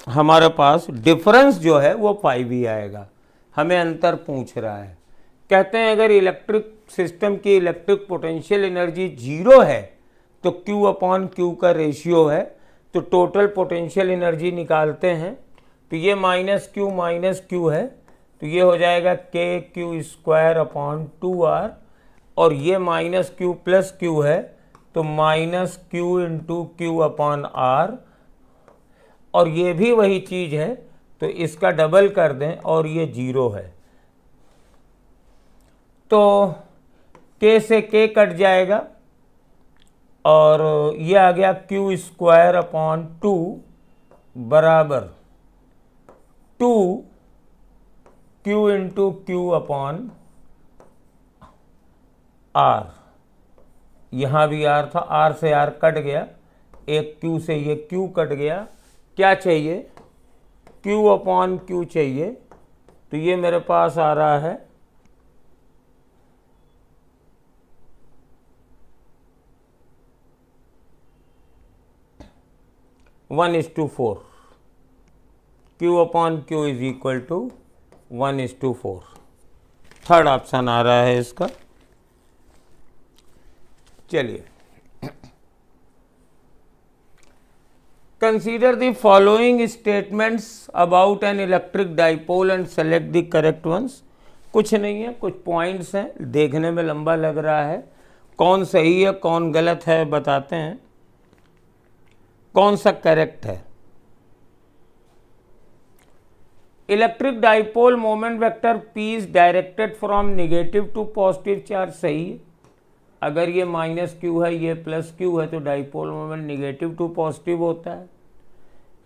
हमारे पास डिफरेंस जो है वो 5 ही आएगा। हमें अंतर पूछ रहा है, कहते हैं अगर इलेक्ट्रिक सिस्टम की इलेक्ट्रिक पोटेंशियल एनर्जी 0 है तो Q/Q का रेशियो है, तो टोटल पोटेंशियल एनर्जी निकालते हैं, तो ये -Q है, तो ये हो जाएगा KQ²/2R, और ये -Q + Q है, तो -Q × Q/R, और ये भी वही चीज़ है, तो इसका डबल कर दें और ये 0 है, तो K से K कट जाएगा, और ये आ गया क्यू स्क्वायर अपॉन 2 बराबर 2 q into q upon r. यहाँ भी आर था, आर से आर कट गया, एक क्यू से ये क्यू कट गया। क्या चाहिए? क्यू अपॉन क्यू चाहिए। तो ये मेरे पास आ रहा है 1:4। Q upon q is equal to 1:4। Third option आ रहा है इसका। चलिए, consider the following statements about an electric dipole and select the correct ones. कुछ नहीं है, कुछ पॉइंट्स हैं, देखने में लंबा लग रहा है, कौन सही है कौन गलत है बताते हैं, कौन सा करेक्ट है। Electric dipole moment vector p is directed from negative to positive charge, सही है। अगर ये माइनस क्यू है, ये प्लस क्यू है, तो dipole moment negative to positive होता है।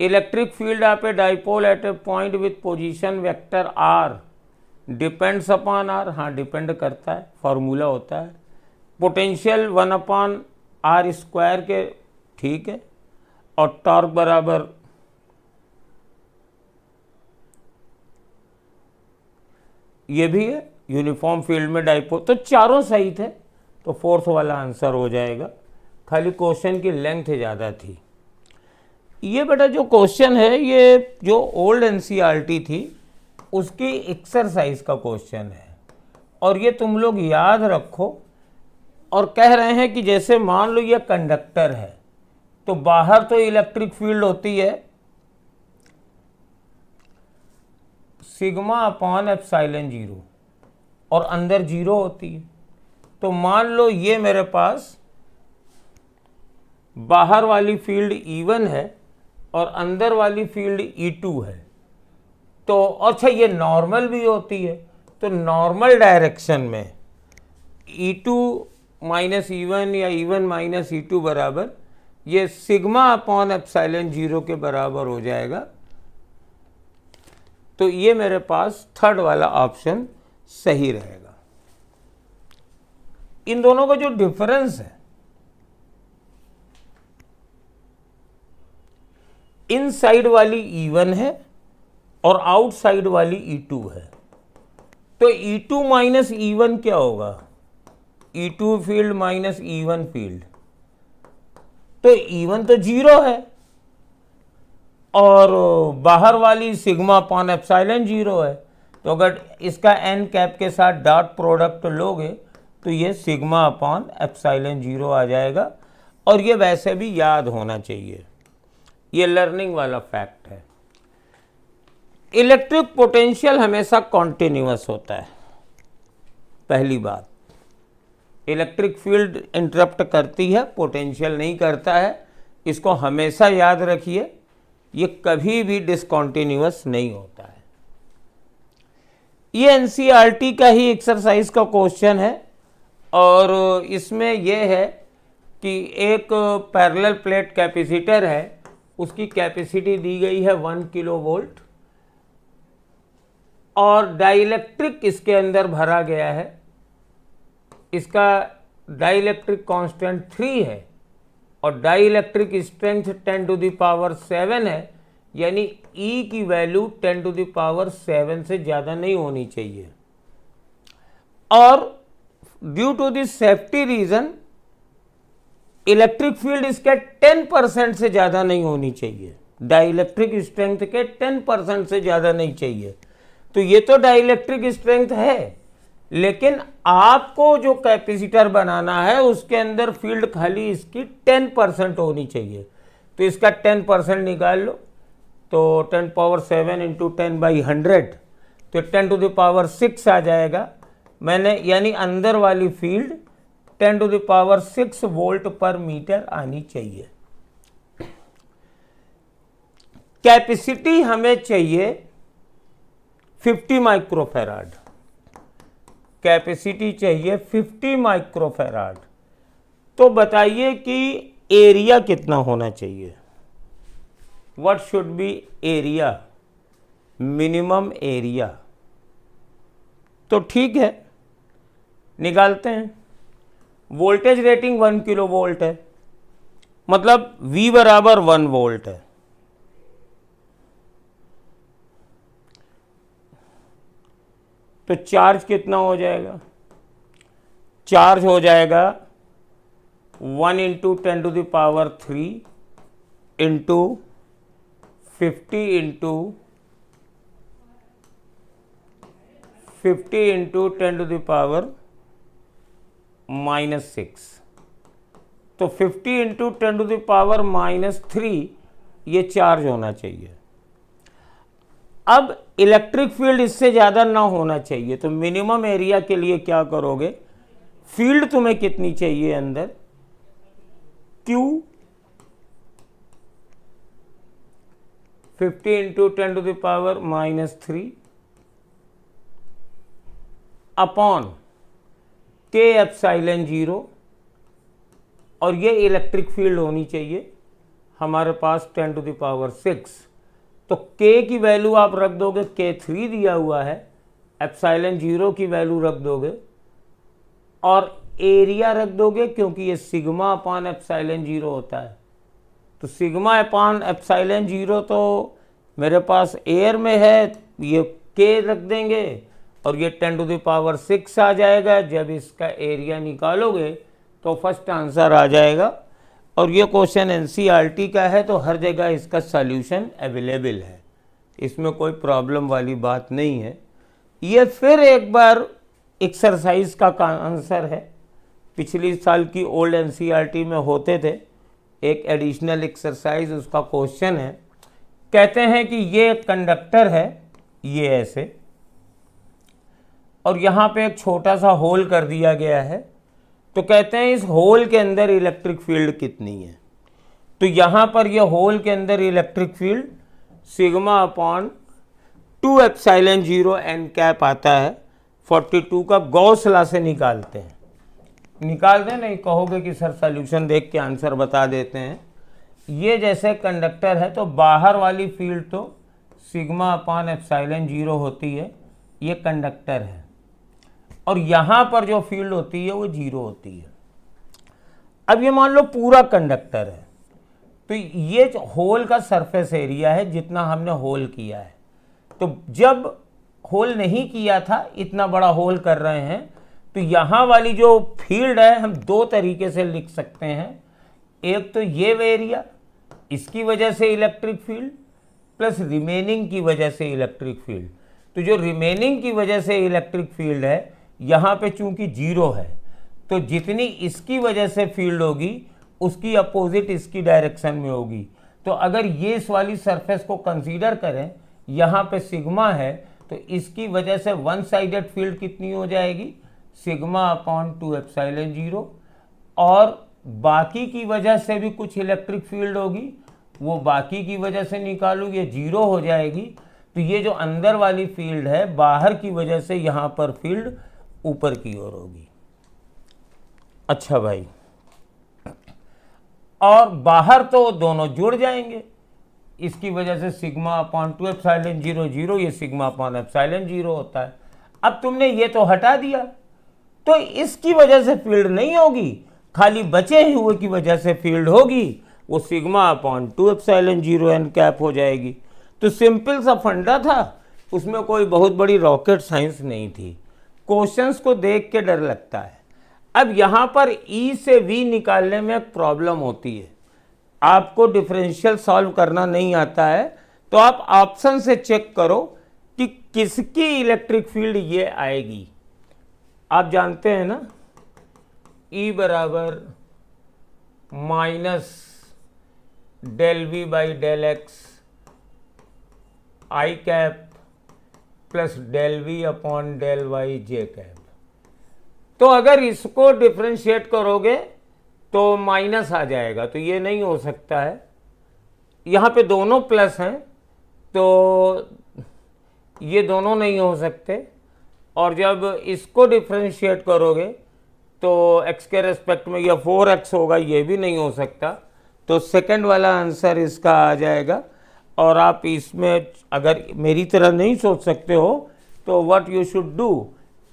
Electric field of a dipole at a point with position vector r depends upon r, हाँ डिपेंड करता है, फॉर्मूला होता है। पोटेंशियल 1/r² के, ठीक है। और टॉर्क बराबर ये भी है, यूनिफॉर्म फील्ड में डाइपोल। तो चारों सही थे, तो फोर्थ वाला आंसर हो जाएगा। खाली क्वेश्चन की लेंथ ज़्यादा थी। ये बेटा जो क्वेश्चन है, ये जो ओल्ड एनसीईआरटी थी उसकी एक्सरसाइज का क्वेश्चन है, और ये तुम लोग याद रखो। और कह रहे हैं कि जैसे मान लो ये कंडक्टर है, तो बाहर तो इलेक्ट्रिक फील्ड होती है सिग्मा अपॉन एप्सिलॉन 0, और अंदर 0 होती है। तो मान लो ये मेरे पास बाहर वाली फील्ड E1 है और अंदर वाली फील्ड E2 है। तो अच्छा, ये नॉर्मल भी होती है, तो नॉर्मल डायरेक्शन में E2 माइनस E1 या E1 माइनस E2 बराबर ये सिग्मा अपॉन एप्सिलॉन 0 के बराबर हो जाएगा। तो ये मेरे पास थर्ड वाला ऑप्शन सही रहेगा। इन दोनों का जो डिफरेंस है, इन साइड वाली E1 है और आउटसाइड वाली E2 है। तो E2 माइनस E1 क्या होगा? E2 field minus E1 field. तो E1 तो 0 है और बाहर वाली सिग्मा अपॉन एप्सिलॉन 0 है। तो अगर इसका n कैप के साथ डॉट प्रोडक्ट लोगे तो ये सिग्मा अपॉन एप्सिलॉन 0 आ जाएगा। और ये वैसे भी याद होना चाहिए, ये लर्निंग वाला फैक्ट है। इलेक्ट्रिक पोटेंशियल हमेशा कॉन्टिन्यूअस होता है। पहली बात, इलेक्ट्रिक फील्ड इंटरप्ट करती है, पोटेंशियल नहीं करता है। इसको हमेशा याद रखिए, ये कभी भी डिसकॉन्टिन्यूअस नहीं होता है। ये एनसीईआरटी का ही एक्सरसाइज का क्वेश्चन है, और इसमें यह है कि एक पैरेलल प्लेट कैपेसिटर है, उसकी कैपेसिटी दी गई है 1 किलोवोल्ट, और डाइलेक्ट्रिक इसके अंदर भरा गया है। इसका डाइलेक्ट्रिक कांस्टेंट 3 है और डाइलेक्ट्रिक स्ट्रेंथ 10⁻7 है, यानी E की वैल्यू 10⁻7 से ज़्यादा नहीं होनी चाहिए। और due to the safety reason electric field इसके 10% से ज़्यादा नहीं होनी चाहिए, डाइलेक्ट्रिक स्ट्रेंथ के 10% से ज़्यादा नहीं चाहिए। तो ये तो डाइलेक्ट्रिक स्ट्रेंथ है, लेकिन आपको जो कैपेसिटर बनाना है उसके अंदर फील्ड खाली इसकी 10% होनी चाहिए। तो इसका 10% निकाल लो, तो 10⁻7 इंटू 10/100, तो 10⁻6 आ जाएगा। मैंने यानी अंदर वाली फील्ड 10⁻6 वोल्ट पर मीटर आनी चाहिए। कैपेसिटी हमें चाहिए 50 माइक्रोफैराड, कैपेसिटी चाहिए 50 माइक्रोफैराड। तो बताइए कि एरिया कितना होना चाहिए, what should be area, minimum area. तो ठीक है, निकालते हैं। वोल्टेज रेटिंग 1 किलो वोल्ट है, मतलब V बराबर 1 वोल्ट है। तो चार्ज कितना हो जाएगा, चार्ज हो जाएगा 1 इंटू 10⁻³ इंटू 50 इंटू 10⁻⁻6। तो 50 इंटू 10⁻⁻³ ये चार्ज होना चाहिए। अब इलेक्ट्रिक फील्ड इससे ज़्यादा ना होना चाहिए, तो मिनिमम एरिया के लिए क्या करोगे, फील्ड तुम्हें कितनी चाहिए अंदर, Q 50 into 10⁻⁻³ upon K epsilon 0, और ये इलेक्ट्रिक फील्ड होनी चाहिए हमारे पास 10⁻⁶। तो K की वैल्यू आप रख दोगे, K3 दिया हुआ है, एप्सिलॉन 0 की वैल्यू रख दोगे और एरिया रख दोगे, क्योंकि ये सिग्मा अपान एप्सिलॉन 0 होता है। तो सिग्मा अपान एप्सिलॉन 0 तो मेरे पास एयर में है, ये K रख देंगे और ये 10⁻6 आ जाएगा। जब इसका एरिया निकालोगे तो फर्स्ट आंसर आ जाएगा। और ये क्वेश्चन NCERT का है, तो हर जगह इसका सॉल्यूशन अवेलेबल है, इसमें कोई प्रॉब्लम वाली बात नहीं है। ये फिर एक बार एक्सरसाइज का आंसर है, पिछली साल की ओल्ड NCERT में होते थे, एक एडिशनल एक्सरसाइज उसका क्वेश्चन है। कहते हैं कि ये एक कंडक्टर है, ये ऐसे, और यहाँ पे एक छोटा सा होल कर दिया गया है। तो कहते हैं इस होल के अंदर इलेक्ट्रिक फील्ड कितनी है। तो यहाँ पर ये होल के अंदर electric field sigma upon 2 epsilon 0 n cap आता है। 42 का गॉस लॉ से निकालते हैं, निकाल दें, नहीं कहोगे कि सर सॉल्यूशन देख के आंसर बता देते हैं। ये जैसे कंडक्टर है तो बाहर वाली फील्ड तो सिग्मा अपॉन एप्सिलॉन 0 होती है, ये कंडक्टर है, और यहाँ पर जो फील्ड होती है वो 0 होती है। अब ये मान लो पूरा कंडक्टर है, तो ये होल का सरफेस एरिया है जितना हमने होल किया है। तो जब होल नहीं किया था, इतना बड़ा होल कर रहे हैं, तो यहाँ वाली जो फील्ड है हम दो तरीके से लिख सकते हैं। एक तो ये एरिया, इसकी वजह से इलेक्ट्रिक फील्ड, प्लस रिमेनिंग की वजह से इलेक्ट्रिक फील्ड। तो जो रिमेनिंग की वजह से इलेक्ट्रिक फील्ड है, यहाँ पे चूंकि 0 है, तो जितनी इसकी वजह से फील्ड होगी उसकी अपोजिट इसकी डायरेक्शन में होगी। तो अगर ये इस वाली सरफेस को कंसीडर करें, यहाँ पे सिग्मा है, तो इसकी वजह से वन साइडेड फील्ड कितनी हो जाएगी, सिग्मा अपॉन 2 एप्सिलॉन 0, और बाकी की वजह से भी कुछ इलेक्ट्रिक फील्ड होगी, वो बाकी की वजह से निकालू, ये 0 हो जाएगी। तो ये जो अंदर वाली फील्ड है, बाहर की वजह से यहाँ पर फील्ड ऊपर की ओर होगी। अच्छा भाई, और बाहर तो दोनों जुड़ जाएंगे, इसकी वजह से सिग्मा अपॉन 2 एप्सिलॉन 0 0, ये सिग्मा अपॉन एप्सिलॉन 0 होता है। अब तुमने ये तो हटा दिया, तो इसकी वजह से फील्ड नहीं होगी, खाली बचे हुए की वजह से फील्ड होगी, वो sigma upon 2 epsilon 0 n cap हो जाएगी। तो सिंपल सा फंडा था, उसमें कोई बहुत बड़ी रॉकेट साइंस नहीं थी। क्वेश्चंस को देख के डर लगता है। अब यहाँ पर E से V निकालने में एक प्रॉब्लम होती है, आपको डिफरेंशियल सॉल्व करना नहीं आता है, तो आप ऑप्शन से चेक करो कि किसकी इलेक्ट्रिक फील्ड ये आएगी। आप जानते हैं ना, E बराबर minus del V by del x i cap plus del V upon del y j cap. तो अगर इसको डिफ्रेंशिएट करोगे तो माइनस आ जाएगा, तो ये नहीं हो सकता है। यहाँ पे दोनों प्लस हैं, तो ये दोनों नहीं हो सकते। और जब इसको डिफ्रेंशिएट करोगे तो x के रेस्पेक्ट में या 4x होगा, ये भी नहीं हो सकता। तो सेकंड वाला आंसर इसका आ जाएगा। और आप इसमें अगर मेरी तरह नहीं सोच सकते हो तो व्हाट यू शुड डू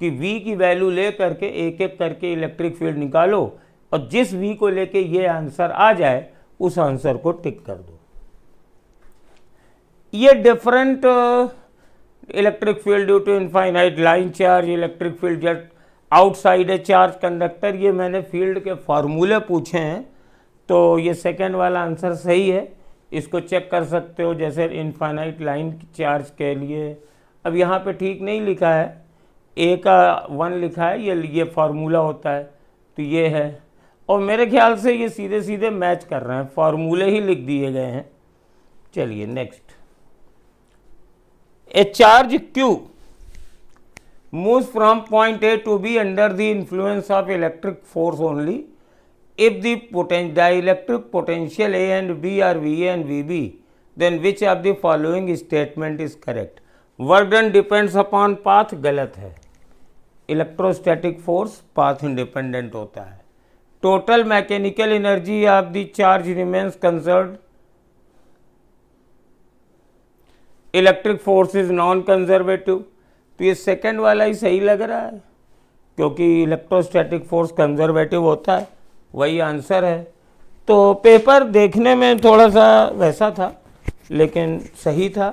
कि v की वैल्यू ले करके एक एक करके इलेक्ट्रिक फील्ड निकालो और जिस v को लेके ये आंसर आ जाए उस आंसर को टिक कर दो। ये different electric field due to infinite line charge, electric field just outside a charge conductor, ये मैंने फील्ड के फार्मूले पूछे हैं। तो ये सेकेंड वाला आंसर सही है, इसको चेक कर सकते हो। जैसे इनफाइनाइट लाइन चार्ज के लिए अब यहाँ पे ठीक नहीं लिखा है, ए का 1 लिखा है, ये फार्मूला होता है, तो ये है। और मेरे ख्याल से ये सीधे सीधे मैच कर रहे हैं, फार्मूले ही लिख दिए गए हैं। चलिए next, A charge Q moves from point A to B under the influence of electric force only if the dielectric potential A and B are VA and VB, then which of the following statement is correct? Work done depends upon path, गलत है। Electrostatic force path independent होता है। Total mechanical energy of the charge remains conserved, electric force is non conservative. तो ये second वाला ही सही लग रहा है क्योंकि इलेक्ट्रोस्टैटिक फोर्स कंजर्वेटिव होता है, वही आंसर है। तो पेपर देखने में थोड़ा सा वैसा था लेकिन सही था।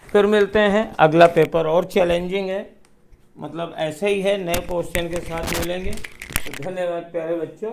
फिर मिलते हैं, अगला पेपर और चैलेंजिंग है, मतलब ऐसे ही है, नए क्वेश्चन के साथ मिलेंगे। तो धन्यवाद प्यारे बच्चों।